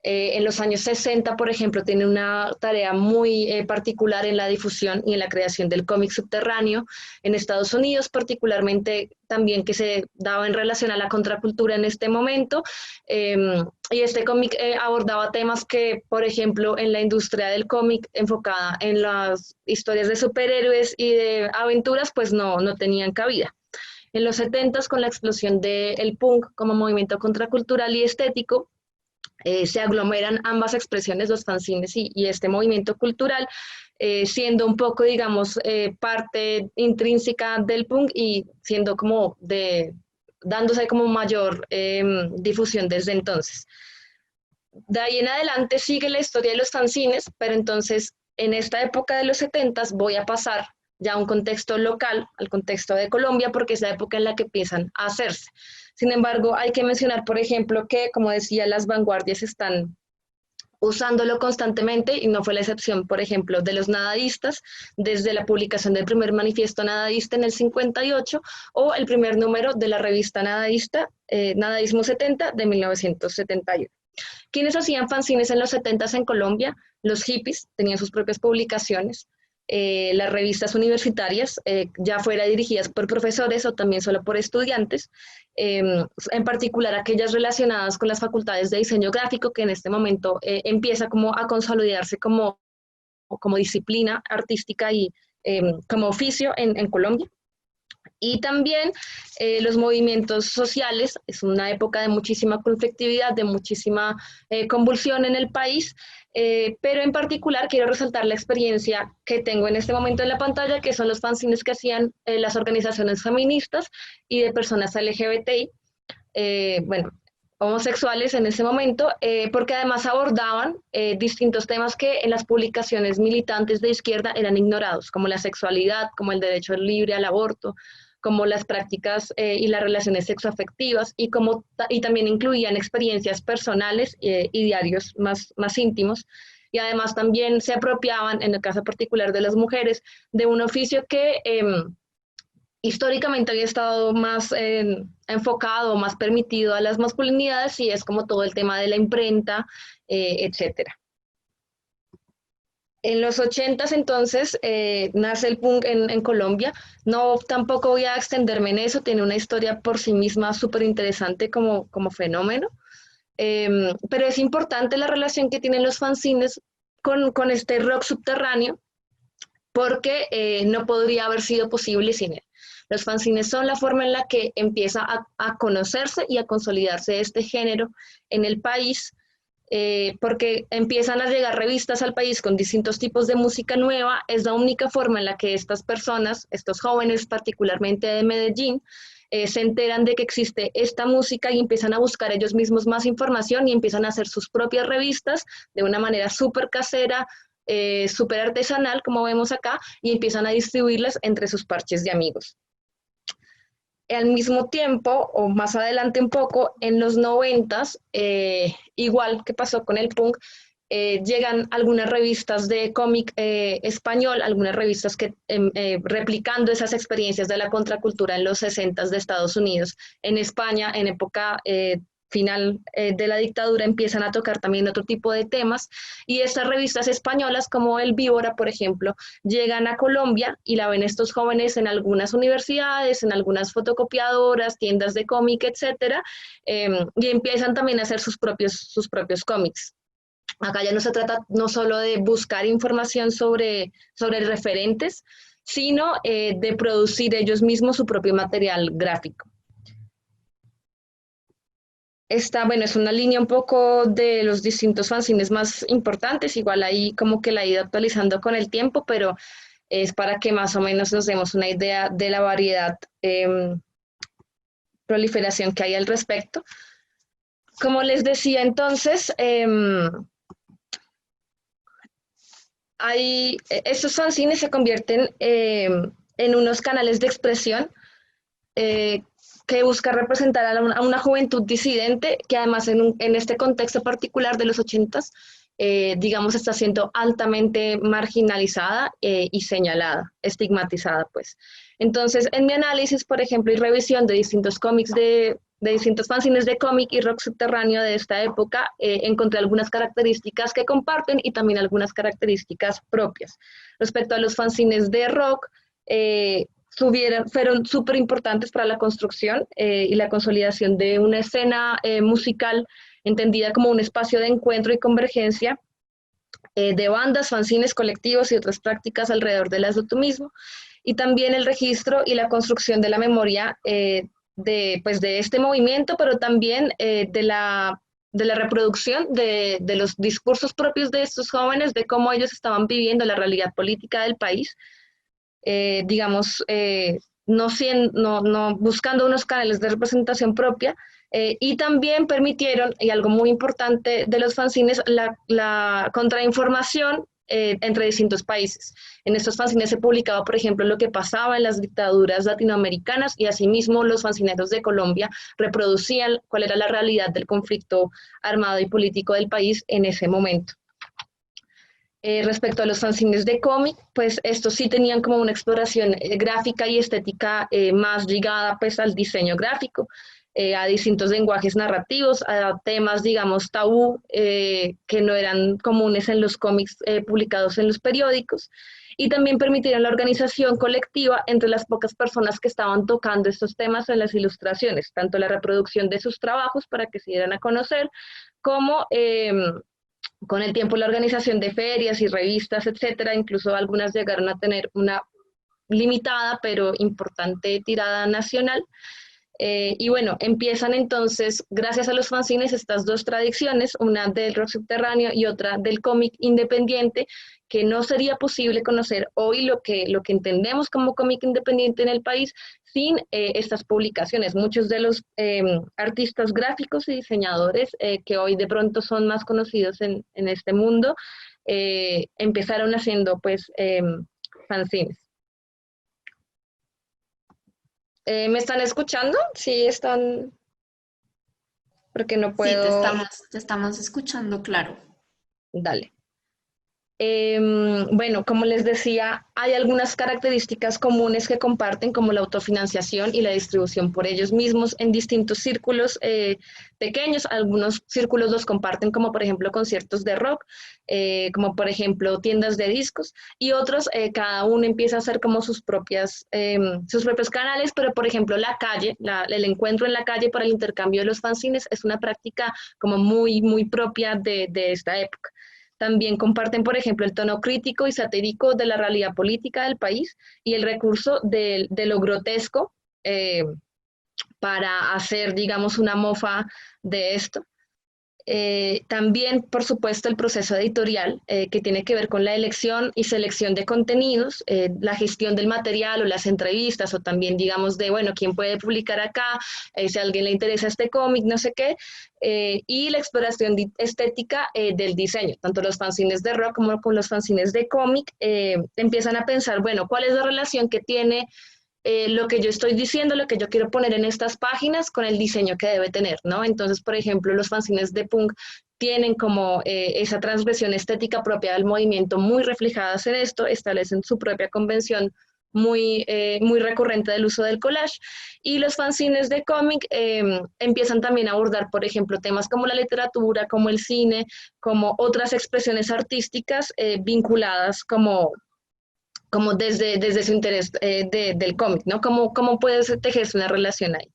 En los años 60, por ejemplo, tiene una tarea muy particular en la difusión y en la creación del cómic subterráneo en Estados Unidos, particularmente también que se daba en relación a la contracultura en este momento. Y este cómic abordaba temas que, por ejemplo, en la industria del cómic enfocada en las historias de superhéroes y de aventuras, pues no tenían cabida. En los 70, con la explosión del punk como movimiento contracultural y estético, se aglomeran ambas expresiones, los fanzines y este movimiento cultural, siendo un poco, digamos, parte intrínseca del punk y siendo como dándose como mayor difusión desde entonces. De ahí en adelante sigue la historia de los fanzines, pero entonces en esta época de los 70 voy a pasar ya a un contexto local, al contexto de Colombia, porque es la época en la que empiezan a hacerse. Sin embargo, hay que mencionar, por ejemplo, que, como decía, las vanguardias están usándolo constantemente, y no fue la excepción, por ejemplo, de los nadaístas, desde la publicación del primer manifiesto nadaísta en el 58, o el primer número de la revista nadaísta, Nadaísmo 70, de 1971. ¿Quiénes hacían fanzines en los 70 en Colombia? Los hippies tenían sus propias publicaciones. las revistas universitarias, ya fuera dirigidas por profesores o también solo por estudiantes, en particular aquellas relacionadas con las facultades de diseño gráfico, que en este momento empieza como a consolidarse como disciplina artística y como oficio en Colombia. Y también los movimientos sociales, es una época de muchísima conflictividad, de muchísima convulsión en el país, pero en particular quiero resaltar la experiencia que tengo en este momento en la pantalla, que son los fanzines que hacían las organizaciones feministas y de personas LGBTI, bueno, homosexuales en ese momento, porque además abordaban distintos temas que en las publicaciones militantes de izquierda eran ignorados, como la sexualidad, como el derecho libre al aborto, como las prácticas y las relaciones sexoafectivas, y también incluían experiencias personales y diarios más íntimos, y además también se apropiaban, en el caso particular de las mujeres, de un oficio que históricamente había estado más enfocado, más permitido a las masculinidades, y es como todo el tema de la imprenta, etcétera. En los 80s entonces nace el punk en Colombia. No, tampoco voy a extenderme en eso, tiene una historia por sí misma súper interesante como fenómeno, pero es importante la relación que tienen los fanzines con este rock subterráneo, porque no podría haber sido posible sin él. Los fanzines son la forma en la que empieza a conocerse y a consolidarse este género en el país, porque empiezan a llegar revistas al país con distintos tipos de música nueva. Es la única forma en la que estas personas, estos jóvenes particularmente de Medellín, se enteran de que existe esta música y empiezan a buscar ellos mismos más información y empiezan a hacer sus propias revistas de una manera súper casera, súper artesanal, como vemos acá, y empiezan a distribuirlas entre sus parches de amigos. Al mismo tiempo, o más adelante un poco, en los 90s, igual que pasó con el punk, llegan algunas revistas de cómic español, algunas revistas que replicando esas experiencias de la contracultura en los 60s de Estados Unidos. En España, en época final de la dictadura, empiezan a tocar también otro tipo de temas, y estas revistas españolas como El Víbora, por ejemplo, llegan a Colombia y la ven estos jóvenes en algunas universidades, en algunas fotocopiadoras, tiendas de cómic, etcétera, y empiezan también a hacer sus propios cómics. Acá ya no se trata no solo de buscar información sobre referentes, sino de producir ellos mismos su propio material gráfico. Esta, bueno, es una línea un poco de los distintos fanzines más importantes, igual ahí como que la he ido actualizando con el tiempo, pero es para que más o menos nos demos una idea de la variedad, proliferación que hay al respecto. Como les decía entonces, estos fanzines se convierten en unos canales de expresión que busca representar a una juventud disidente, que además en este contexto particular de los 80s, digamos, está siendo altamente marginalizada y señalada, estigmatizada, pues. Entonces, en mi análisis, por ejemplo, y revisión de distintos cómics, de distintos fanzines de cómic y rock subterráneo de esta época, encontré algunas características que comparten y también algunas características propias. Respecto a los fanzines de rock, fueron súper importantes para la construcción y la consolidación de una escena musical entendida como un espacio de encuentro y convergencia de bandas, fanzines, colectivos y otras prácticas alrededor del azotumismo, y también el registro y la construcción de la memoria de este movimiento, pero también de la reproducción de los discursos propios de estos jóvenes, de cómo ellos estaban viviendo la realidad política del país, digamos, no buscando unos canales de representación propia, y también permitieron, y algo muy importante de los fanzines, la contrainformación entre distintos países. En estos fanzines se publicaba, por ejemplo, lo que pasaba en las dictaduras latinoamericanas, y asimismo los fanzineros de Colombia reproducían cuál era la realidad del conflicto armado y político del país en ese momento. Respecto a los fanzines de cómic, pues estos sí tenían como una exploración gráfica y estética más ligada pues al diseño gráfico, a distintos lenguajes narrativos, a temas, digamos, tabú, que no eran comunes en los cómics publicados en los periódicos, y también permitieron la organización colectiva entre las pocas personas que estaban tocando estos temas en las ilustraciones, tanto la reproducción de sus trabajos para que se dieran a conocer, como con el tiempo la organización de ferias y revistas, etcétera. Incluso algunas llegaron a tener una limitada pero importante tirada nacional. Y bueno, empiezan entonces, gracias a los fanzines, estas dos tradiciones, una del rock subterráneo y otra del cómic independiente, que no sería posible conocer hoy lo que entendemos como cómic independiente en el país sin estas publicaciones. Muchos de los artistas gráficos y diseñadores que hoy de pronto son más conocidos en este mundo, empezaron haciendo pues fanzines. ¿Me están escuchando? Sí, están... Porque no puedo... Sí, te estamos escuchando, claro. Dale. Bueno, como les decía, hay algunas características comunes que comparten, como la autofinanciación y la distribución por ellos mismos en distintos círculos pequeños. Algunos círculos los comparten, como por ejemplo conciertos de rock, como por ejemplo tiendas de discos, y otros cada uno empieza a hacer como sus propios canales, pero por ejemplo la calle, el encuentro en la calle para el intercambio de los fanzines es una práctica como muy, muy propia de esta época. También comparten, por ejemplo, el tono crítico y satírico de la realidad política del país y el recurso de lo grotesco para hacer, digamos, una mofa de esto. También, por supuesto, el proceso editorial, que tiene que ver con la elección y selección de contenidos, la gestión del material o las entrevistas, o también, digamos, de, bueno, quién puede publicar acá, si a alguien le interesa este cómic, no sé qué, y la exploración estética del diseño. Tanto los fanzines de rock como con los fanzines de cómic empiezan a pensar, bueno, ¿cuál es la relación que tiene lo que yo estoy diciendo, lo que yo quiero poner en estas páginas con el diseño que debe tener, ¿no? Entonces, por ejemplo, los fanzines de punk tienen como esa transgresión estética propia del movimiento muy reflejadas en esto, establecen su propia convención muy recurrente del uso del collage, y los fanzines de cómic empiezan también a abordar, por ejemplo, temas como la literatura, como el cine, como otras expresiones artísticas vinculadas como desde su interés del cómic, ¿no? ¿Cómo puede tejerse una relación ahí?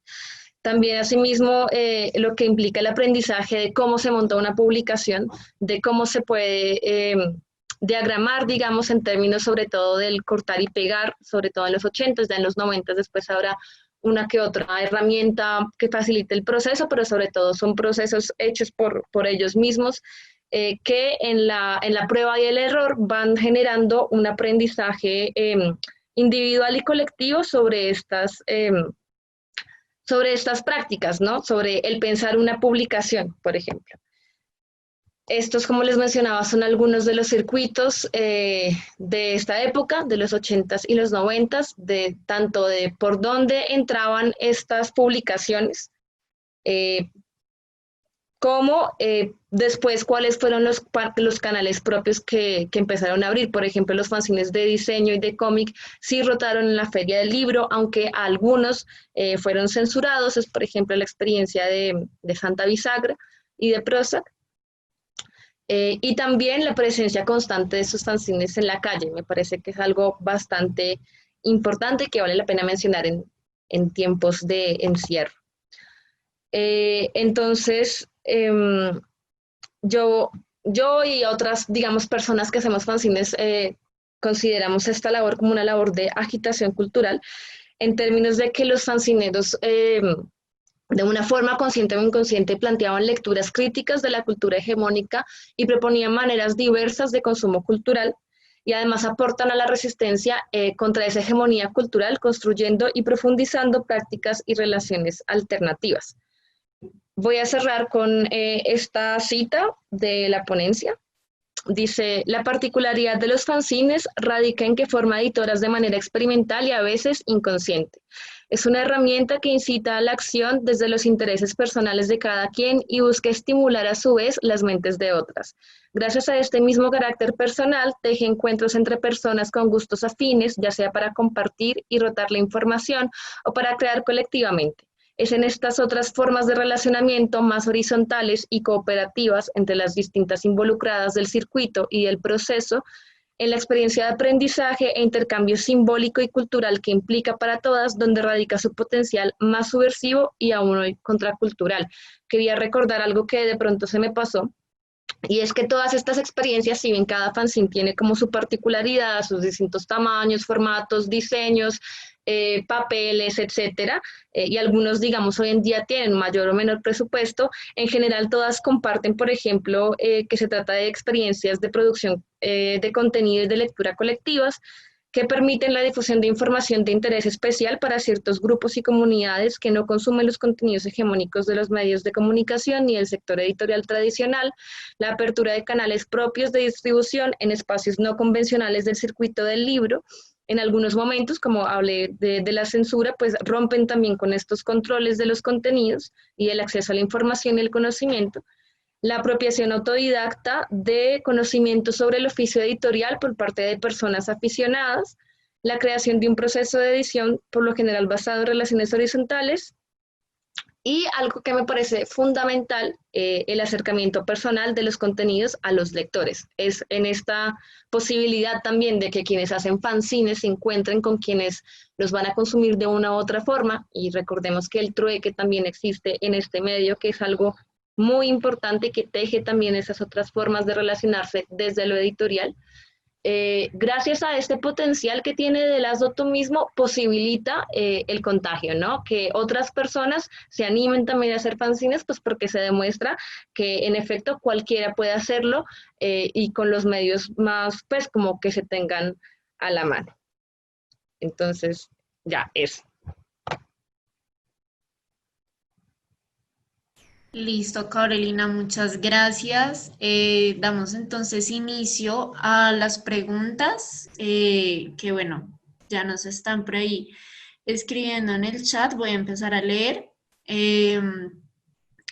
También, asimismo, lo que implica el aprendizaje de cómo se monta una publicación, de cómo se puede diagramar, digamos, en términos sobre todo del cortar y pegar, sobre todo en los 80s, ya en los 90s, después habrá una que otra herramienta que facilite el proceso, pero sobre todo son procesos hechos por ellos mismos, que en la prueba y el error van generando un aprendizaje individual y colectivo sobre estas prácticas, ¿no? Sobre el pensar una publicación, por ejemplo. Estos, como les mencionaba, son algunos de los circuitos de esta época, de los 80s y los 90s, tanto de por dónde entraban estas publicaciones, como después cuáles fueron los canales propios que empezaron a abrir. Por ejemplo, los fanzines de diseño y de cómic sí rotaron en la Feria del Libro, aunque algunos fueron censurados. Es, por ejemplo, la experiencia de Santa Bisagra y de Prozac. Y también la presencia constante de sus fanzines en la calle. Me parece que es algo bastante importante que vale la pena mencionar en tiempos de encierro. Entonces, yo y otras, digamos, personas que hacemos fanzines consideramos esta labor como una labor de agitación cultural, en términos de que los fanzineros de una forma consciente o inconsciente planteaban lecturas críticas de la cultura hegemónica y proponían maneras diversas de consumo cultural, y además aportan a la resistencia contra esa hegemonía cultural, construyendo y profundizando prácticas y relaciones alternativas. Voy a cerrar con esta cita de la ponencia. Dice: la particularidad de los fanzines radica en que forma editoras de manera experimental y a veces inconsciente. Es una herramienta que incita a la acción desde los intereses personales de cada quien y busca estimular a su vez las mentes de otras. Gracias a este mismo carácter personal, teje encuentros entre personas con gustos afines, ya sea para compartir y rotar la información o para crear colectivamente. Es en estas otras formas de relacionamiento más horizontales y cooperativas entre las distintas involucradas del circuito y del proceso en la experiencia de aprendizaje e intercambio simbólico y cultural que implica para todas, donde radica su potencial más subversivo y aún hoy contracultural. Quería recordar algo que de pronto se me pasó, y es que todas estas experiencias, si bien cada fanzine tiene como su particularidad, sus distintos tamaños, formatos, diseños, papeles, etcétera, y algunos, digamos, hoy en día tienen mayor o menor presupuesto, en general todas comparten, por ejemplo, que se trata de experiencias de producción de contenido y de lectura colectivas, que permiten la difusión de información de interés especial para ciertos grupos y comunidades que no consumen los contenidos hegemónicos de los medios de comunicación ni del sector editorial tradicional, la apertura de canales propios de distribución en espacios no convencionales del circuito del libro. En algunos momentos, como hablé de la censura, pues rompen también con estos controles de los contenidos y el acceso a la información y el conocimiento. La apropiación autodidacta de conocimiento sobre el oficio editorial por parte de personas aficionadas, la creación de un proceso de edición por lo general basado en relaciones horizontales, y algo que me parece fundamental, el acercamiento personal de los contenidos a los lectores. Es en esta posibilidad también de que quienes hacen fanzines se encuentren con quienes los van a consumir de una u otra forma, y recordemos que el trueque también existe en este medio, que es algo muy importante que teje también esas otras formas de relacionarse desde lo editorial. Gracias a este potencial que tiene de Hazlo tú mismo, posibilita el contagio, ¿no? Que otras personas se animen también a hacer fanzines, pues porque se demuestra que en efecto cualquiera puede hacerlo y con los medios más, pues como que se tengan a la mano. Entonces, ya, eso. Listo, Carolina, muchas gracias. Damos entonces inicio a las preguntas que, bueno, ya nos están por ahí escribiendo en el chat. Voy a empezar a leer.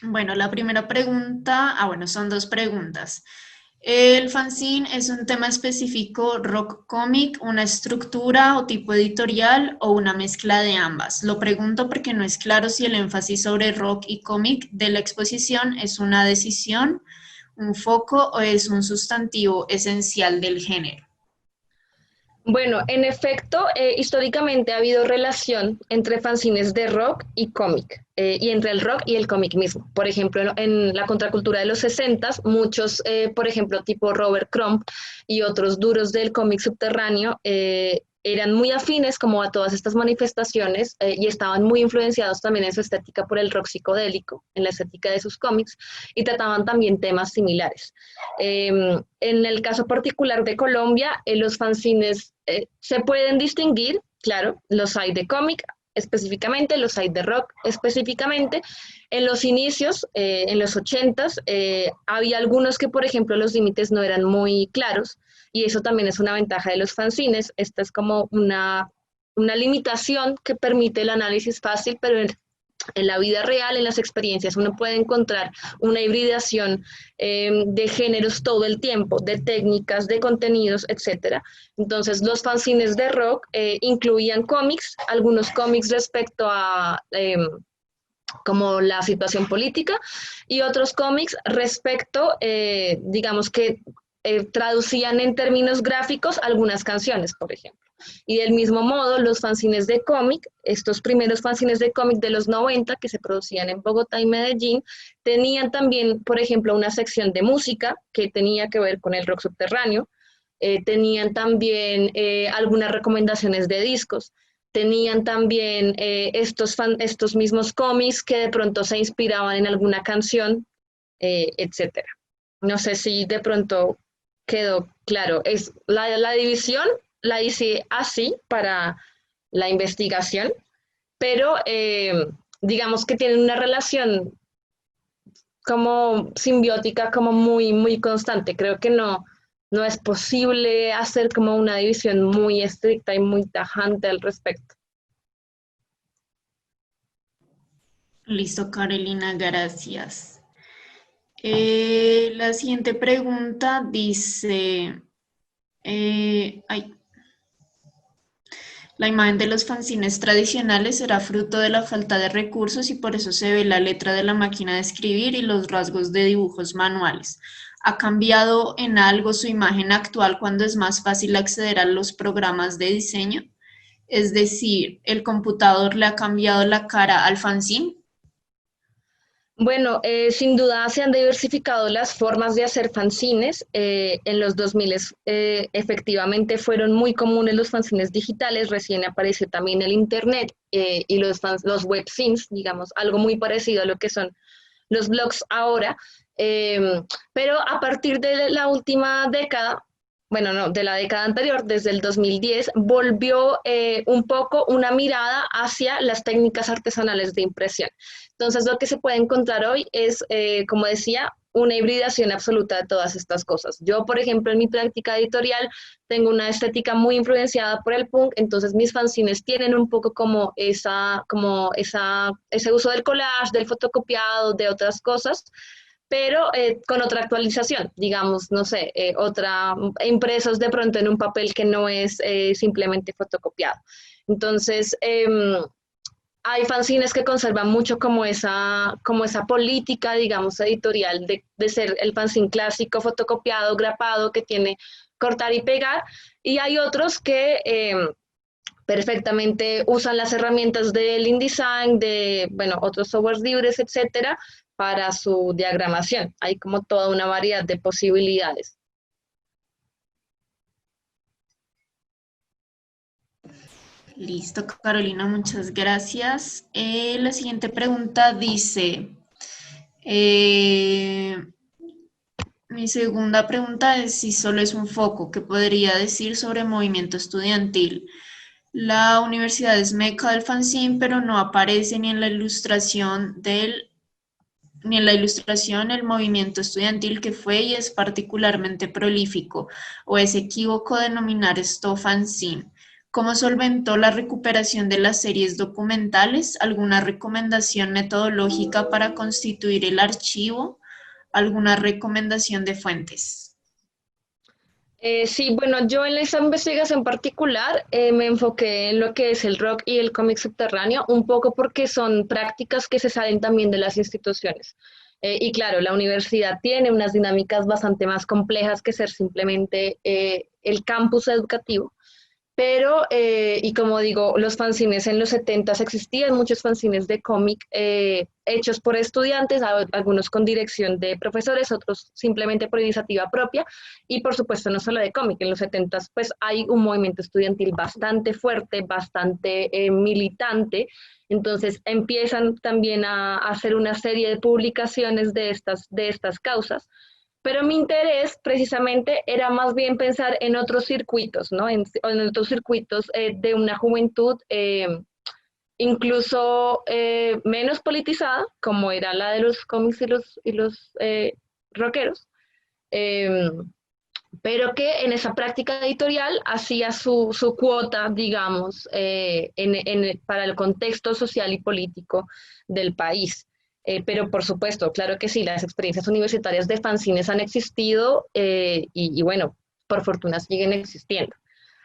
Bueno, la primera pregunta, bueno, son dos preguntas. ¿El fanzine es un tema específico rock cómic, una estructura o tipo editorial o una mezcla de ambas? Lo pregunto porque no es claro si el énfasis sobre rock y cómic de la exposición es una decisión, un foco o es un sustantivo esencial del género. Bueno, en efecto, históricamente ha habido relación entre fanzines de rock y cómic, y entre el rock y el cómic mismo. Por ejemplo, en la contracultura de los 60s, muchos, por ejemplo, tipo Robert Crumb y otros duros del cómic subterráneo, eran muy afines como a todas estas manifestaciones y estaban muy influenciados también en su estética por el rock psicodélico, en la estética de sus cómics, y trataban también temas similares. En el caso particular de Colombia, los fanzines se pueden distinguir, claro, los hay de cómic específicamente, los hay de rock específicamente. En los inicios, en los 80s, había algunos que, por ejemplo, los límites no eran muy claros, y eso también es una ventaja de los fanzines. Esta es como una limitación que permite el análisis fácil, pero en la vida real, en las experiencias, uno puede encontrar una hibridación de géneros todo el tiempo, de técnicas, de contenidos, etc. Entonces, los fanzines de rock incluían cómics, algunos cómics respecto a como la situación política, y otros cómics respecto, digamos que traducían en términos gráficos algunas canciones, por ejemplo. Y del mismo modo, los fanzines de cómic, estos primeros fanzines de cómic de los 90 que se producían en Bogotá y Medellín, tenían también, por ejemplo, una sección de música que tenía que ver con el rock subterráneo, tenían también algunas recomendaciones de discos, tenían también estos mismos cómics que de pronto se inspiraban en alguna canción, etc. No sé si de pronto quedó claro. Es la división la hice así para la investigación, pero digamos que tienen una relación como simbiótica, como muy, muy constante. Creo que no es posible hacer como una división muy estricta y muy tajante al respecto. Listo, Carolina, gracias. La siguiente pregunta dice, la imagen de los fanzines tradicionales será fruto de la falta de recursos y por eso se ve la letra de la máquina de escribir y los rasgos de dibujos manuales. ¿Ha cambiado en algo su imagen actual cuando es más fácil acceder a los programas de diseño? Es decir, ¿el computador le ha cambiado la cara al fanzine? Bueno, sin duda se han diversificado las formas de hacer fanzines. En los 2000 efectivamente fueron muy comunes los fanzines digitales, recién apareció también el internet y los webzines, digamos, algo muy parecido a lo que son los blogs ahora. Pero a partir de la última década, bueno, no, de la década anterior, desde el 2010, volvió un poco una mirada hacia las técnicas artesanales de impresión. Entonces, lo que se puede encontrar hoy es, como decía, una hibridación absoluta de todas estas cosas. Yo, por ejemplo, en mi práctica editorial tengo una estética muy influenciada por el punk, entonces mis fanzines tienen un poco como ese uso del collage, del fotocopiado, de otras cosas, pero con otra actualización, digamos, no sé, impresos de pronto en un papel que no es simplemente fotocopiado. Entonces, hay fanzines que conservan mucho como esa política, digamos, editorial de ser el fanzine clásico, fotocopiado, grapado, que tiene cortar y pegar, y hay otros que perfectamente usan las herramientas del InDesign, de, bueno, otros softwares libres, etcétera, para su diagramación. Hay como toda una variedad de posibilidades. Listo, Carolina, muchas gracias. La siguiente pregunta dice, mi segunda pregunta es si solo es un foco, ¿qué podría decir sobre movimiento estudiantil? La universidad es meca del fanzine, pero no aparece ni en la ilustración el movimiento estudiantil que fue y es particularmente prolífico, o es equívoco denominar esto fanzine. ¿Cómo solventó la recuperación de las series documentales? ¿Alguna recomendación metodológica para constituir el archivo? ¿Alguna recomendación de fuentes? Sí, bueno, yo en esa investigación particular me enfoqué en lo que es el rock y el cómic subterráneo, un poco porque son prácticas que se salen también de las instituciones. Y claro, la universidad tiene unas dinámicas bastante más complejas que ser simplemente el campus educativo. Pero, y como digo, los fanzines en los 70s existían muchos fanzines de cómic hechos por estudiantes, algunos con dirección de profesores, otros simplemente por iniciativa propia, y por supuesto no solo de cómic, en los 70s pues hay un movimiento estudiantil bastante fuerte, bastante militante, entonces empiezan también a hacer una serie de publicaciones de estas causas. Pero mi interés precisamente era más bien pensar en otros circuitos, ¿no? En otros circuitos de una juventud incluso menos politizada, como era la de los cómics y los rockeros, pero que en esa práctica editorial hacía su cuota, digamos, para el contexto social y político del país. Pero por supuesto, claro que sí, las experiencias universitarias de fanzines han existido y bueno, por fortuna siguen existiendo.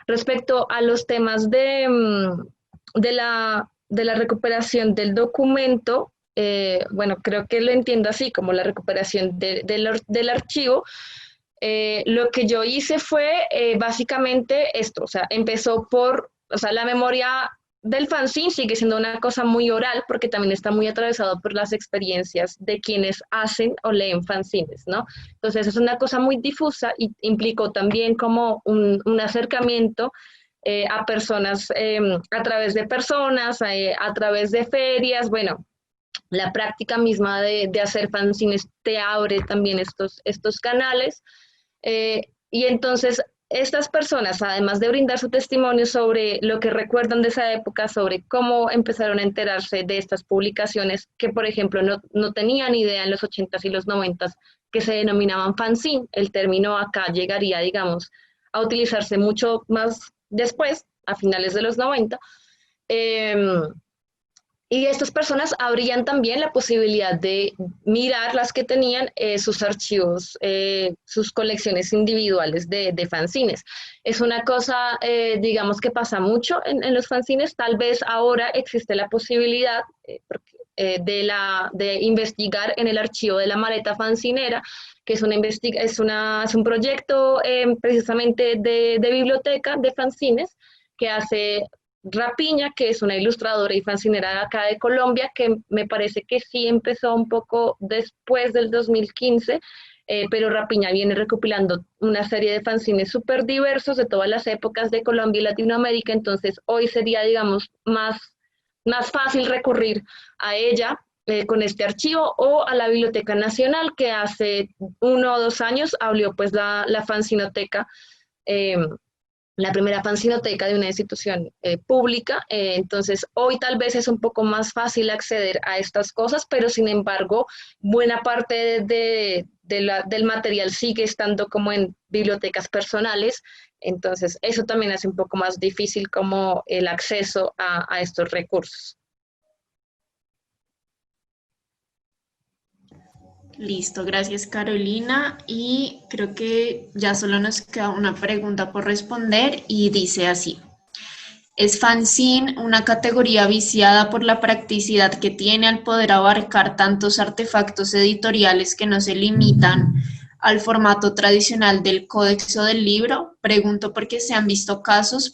Respecto a los temas de la recuperación del documento, bueno, creo que lo entiendo así, como la recuperación del archivo. Lo que yo hice fue básicamente esto, o sea, empezó por, o sea, la memoria del fanzine sigue siendo una cosa muy oral porque también está muy atravesado por las experiencias de quienes hacen o leen fanzines, ¿no? Entonces es una cosa muy difusa y implicó también como un acercamiento a personas, a través de personas, a través de ferias, bueno, la práctica misma de hacer fanzines te abre también estos canales. Y entonces estas personas, además de brindar su testimonio sobre lo que recuerdan de esa época, sobre cómo empezaron a enterarse de estas publicaciones que, por ejemplo, no tenían idea en los 80s y los 90s que se denominaban fanzine, el término acá llegaría, digamos, a utilizarse mucho más después, a finales de los 90, Y estas personas abrían también la posibilidad de mirar las que tenían sus archivos, sus colecciones individuales de fanzines. Es una cosa, digamos, que pasa mucho en los fanzines. Tal vez ahora existe la posibilidad de investigar en el archivo de la maleta fanzinera, que es, es un proyecto precisamente de biblioteca de fanzines que hace Rapiña, que es una ilustradora y fanzinera de acá de Colombia, que me parece que sí empezó un poco después del 2015, pero Rapiña viene recopilando una serie de fanzines súper diversos de todas las épocas de Colombia y Latinoamérica, entonces hoy sería, digamos, más fácil recurrir a ella con este archivo o a la Biblioteca Nacional, que hace 1 o 2 años abrió pues la fanzinoteca, la primera fanzinoteca de una institución pública. Entonces hoy tal vez es un poco más fácil acceder a estas cosas, pero sin embargo buena parte del material sigue estando como en bibliotecas personales, entonces eso también hace un poco más difícil como el acceso a estos recursos. Listo, gracias Carolina. Y creo que ya solo nos queda una pregunta por responder y dice así. ¿Es fanzine una categoría viciada por la practicidad que tiene al poder abarcar tantos artefactos editoriales que no se limitan al formato tradicional del códex o del libro? Pregunto porque se han visto casos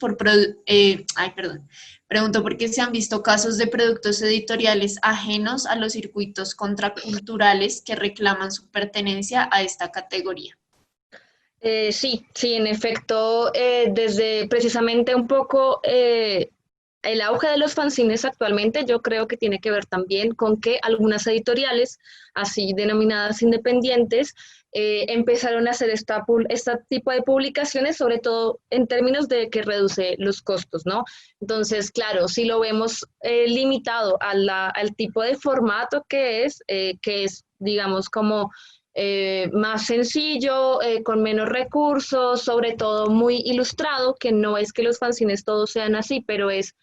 Pregunto porque se han visto casos de productos editoriales ajenos a los circuitos contraculturales que reclaman su pertenencia a esta categoría. Sí, en efecto, desde precisamente un poco el auge de los fanzines actualmente, yo creo que tiene que ver también con que algunas editoriales, así denominadas independientes, empezaron a hacer este tipo de publicaciones, sobre todo en términos de que reduce los costos, ¿no? Entonces, claro, si lo vemos limitado al tipo de formato que es, digamos, como más sencillo, con menos recursos, sobre todo muy ilustrado, que no es que los fanzines todos sean así, pero es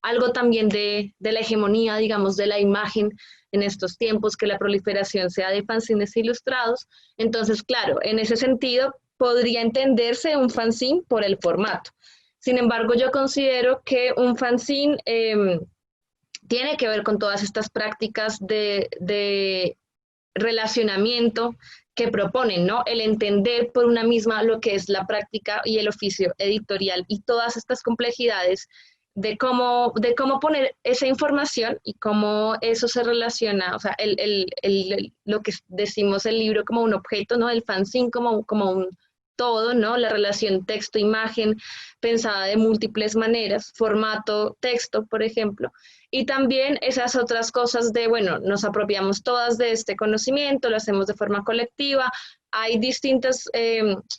algo también de la hegemonía, digamos, de la imagen en estos tiempos, que la proliferación sea de fanzines ilustrados. Entonces, claro, en ese sentido podría entenderse un fanzine por el formato. Sin embargo, yo considero que un fanzine tiene que ver con todas estas prácticas de relacionamiento que proponen, ¿no? El entender por una misma lo que es la práctica y el oficio editorial y todas estas complejidades de cómo poner esa información y cómo eso se relaciona, o sea, lo que decimos el libro como un objeto, ¿no? El fanzine como un todo, ¿no? La relación texto-imagen pensada de múltiples maneras, formato, texto, por ejemplo. Y también esas otras cosas de, bueno, nos apropiamos todas de este conocimiento, lo hacemos de forma colectiva. Hay distintas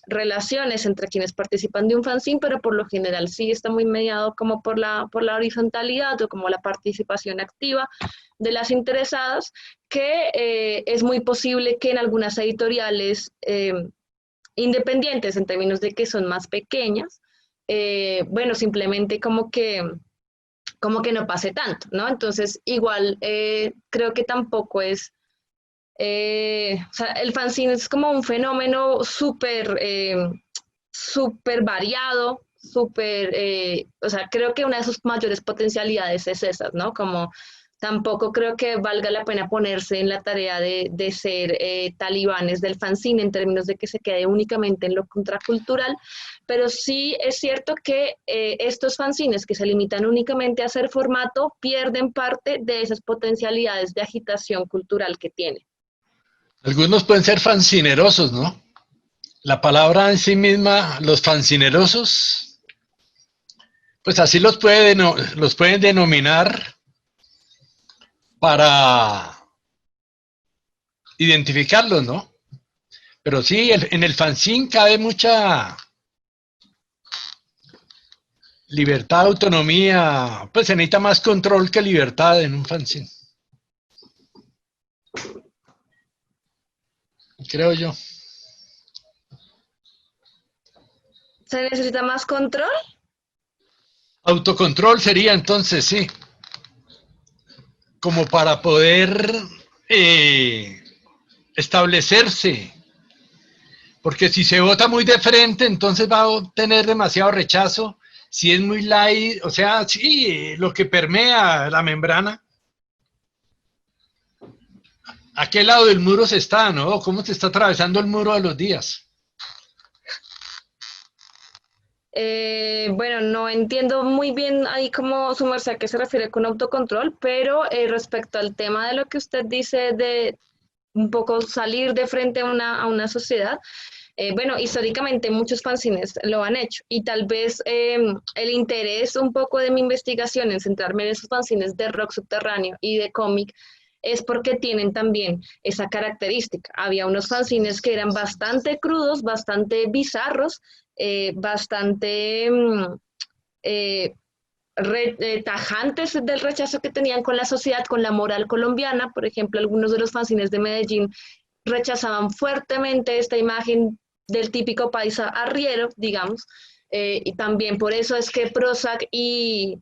relaciones entre quienes participan de un fanzine, pero por lo general sí está muy mediado como por la horizontalidad o como la participación activa de las interesadas, que es muy posible que en algunas editoriales independientes, en términos de que son más pequeñas, bueno, simplemente como que no pase tanto, ¿no? Entonces, igual, creo que tampoco es, o sea, el fanzine es como un fenómeno súper variado, o sea, creo que una de sus mayores potencialidades es esa, ¿no? Como tampoco creo que valga la pena ponerse en la tarea de ser talibanes del fanzine en términos de que se quede únicamente en lo contracultural, pero sí es cierto que estos fanzines que se limitan únicamente a hacer formato pierden parte de esas potencialidades de agitación cultural que tienen. Algunos pueden ser fanzinerosos, ¿no? La palabra en sí misma, los fanzinerosos, pues así los pueden denominar para identificarlos, ¿no? Pero sí, en el fanzine cabe mucha libertad, autonomía, pues se necesita más control que libertad en un fanzine. Creo yo. ¿Se necesita más control? Autocontrol sería entonces, sí. como para poder establecerse. Porque si se vota muy de frente, entonces va a obtener demasiado rechazo. Si es muy light, o sea, sí, lo que permea la membrana. ¿A qué lado del muro se está, no? ¿Cómo se está atravesando el muro de los días? Bueno, no entiendo muy bien ahí cómo su merced a qué se refiere con autocontrol, pero respecto al tema de lo que usted dice de un poco salir de frente a una sociedad, bueno, históricamente muchos fanzines lo han hecho y tal vez el interés un poco de mi investigación en centrarme en esos fanzines de rock subterráneo y de cómic es porque tienen también esa característica. Había unos fanzines que eran bastante crudos, bastante bizarros, bastante tajantes del rechazo que tenían con la sociedad, con la moral colombiana. Por ejemplo, algunos de los fanzines de Medellín rechazaban fuertemente esta imagen del típico paisa arriero, digamos, y también por eso es que Prozac y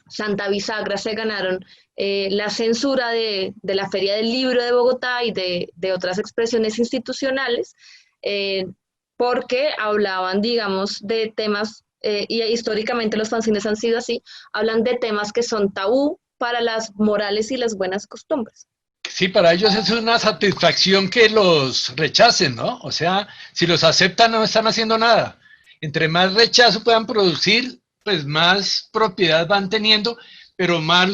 Santa Bisagra se ganaron la censura de la Feria del Libro de Bogotá y de otras expresiones institucionales, porque hablaban, digamos, de temas, y históricamente los fanzines han sido así, hablan de temas que son tabú para las morales y las buenas costumbres. Sí, para ellos es una satisfacción que los rechacen, ¿no? O sea, si los aceptan no están haciendo nada. Entre más rechazo puedan producir, pues más propiedad van teniendo, pero más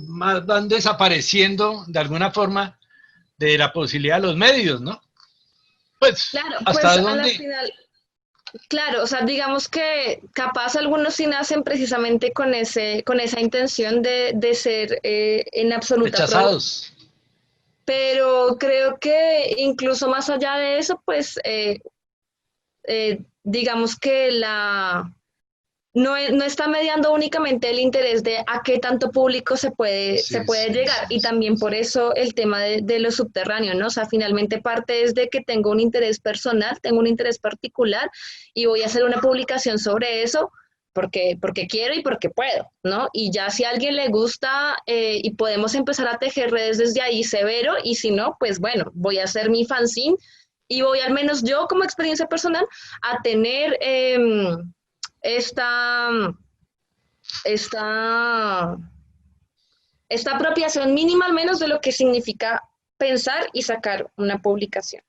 más van desapareciendo de alguna forma de la posibilidad de los medios, ¿no? Pues, claro, ¿hasta pues dónde? a la final, claro, o sea, digamos que capaz algunos sí nacen precisamente con esa intención de ser en absoluta Rechazados. pero creo que incluso más allá de eso, pues digamos que no está mediando únicamente el interés de a qué tanto público se puede llegar, y también por eso el tema de lo subterráneo, ¿no? O sea, finalmente parte es de que tengo un interés personal, tengo un interés particular y voy a hacer una publicación sobre eso porque quiero y porque puedo, ¿no? Y ya si a alguien le gusta y podemos empezar a tejer redes desde ahí severo, y si no, pues bueno, voy a hacer mi fanzine y voy al menos yo como experiencia personal a tener esta apropiación mínima al menos de lo que significa pensar y sacar una publicación.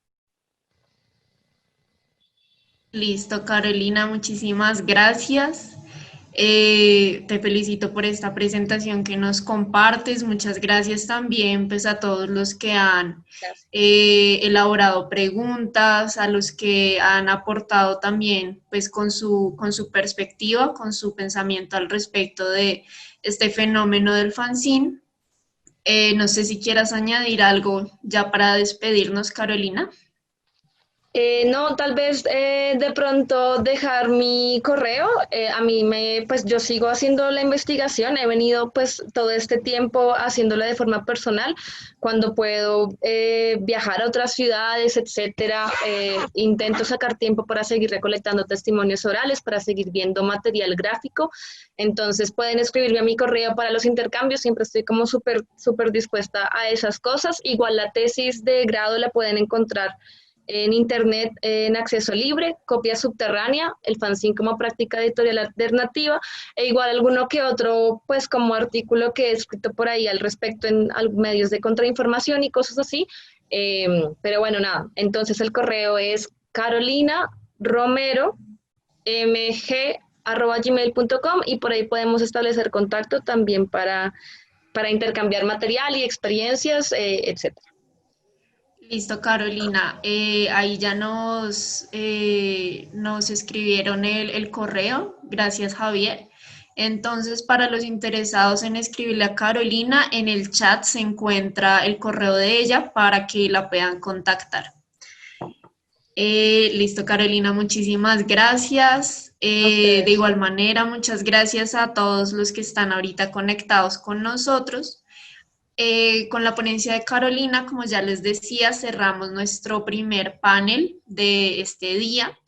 Listo, Carolina, muchísimas gracias. Te felicito por esta presentación que nos compartes. Muchas gracias también pues, a todos los que han elaborado preguntas, a los que han aportado también pues, con su perspectiva, con su pensamiento al respecto de este fenómeno del fanzine. No sé si quieras añadir algo ya para despedirnos, Carolina. No, tal vez de pronto dejar mi correo. A mí pues yo sigo haciendo la investigación, he venido pues todo este tiempo haciéndola de forma personal. Cuando puedo viajar a otras ciudades, etcétera, intento sacar tiempo para seguir recolectando testimonios orales, para seguir viendo material gráfico. Entonces pueden escribirme a mi correo para los intercambios, siempre estoy como súper dispuesta a esas cosas. Igual la tesis de grado la pueden encontrar en internet en acceso libre, copia subterránea, el fanzine como práctica editorial alternativa, e igual alguno que otro, pues como artículo que he escrito por ahí al respecto en medios de contrainformación y cosas así. Pero bueno, nada, entonces el correo es carolinaromero.mg@gmail.com y por ahí podemos establecer contacto también para intercambiar material y experiencias, etcétera. Listo, Carolina. Ahí ya nos escribieron el correo. Gracias, Javier. Entonces, para los interesados en escribirle a Carolina, en el chat se encuentra el correo de ella para que la puedan contactar. Listo, Carolina, muchísimas gracias. De igual manera, muchas gracias a todos los que están ahorita conectados con nosotros. Con la ponencia de Carolina, como ya les decía, cerramos nuestro primer panel de este día,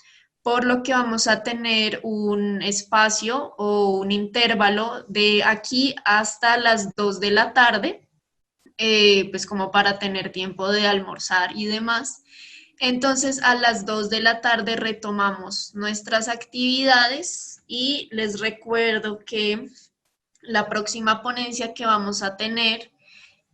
por lo que vamos a tener un espacio o un intervalo de aquí hasta las 2 de la tarde pues como para tener tiempo de almorzar y demás. Entonces a las 2 de la tarde retomamos nuestras actividades y les recuerdo que la próxima ponencia que vamos a tener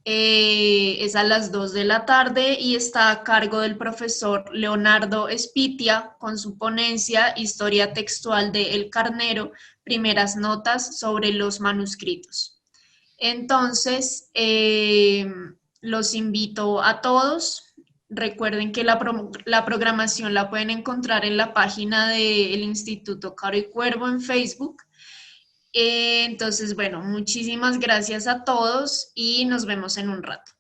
es a las 2 de la tarde y está a cargo del profesor Leonardo Espitia con su ponencia Historia textual de El Carnero, primeras notas sobre los manuscritos. Entonces, los invito a todos. Recuerden que la programación la pueden encontrar en la página del Instituto Caro y Cuervo en Facebook. Entonces, bueno, muchísimas gracias a todos y nos vemos en un rato.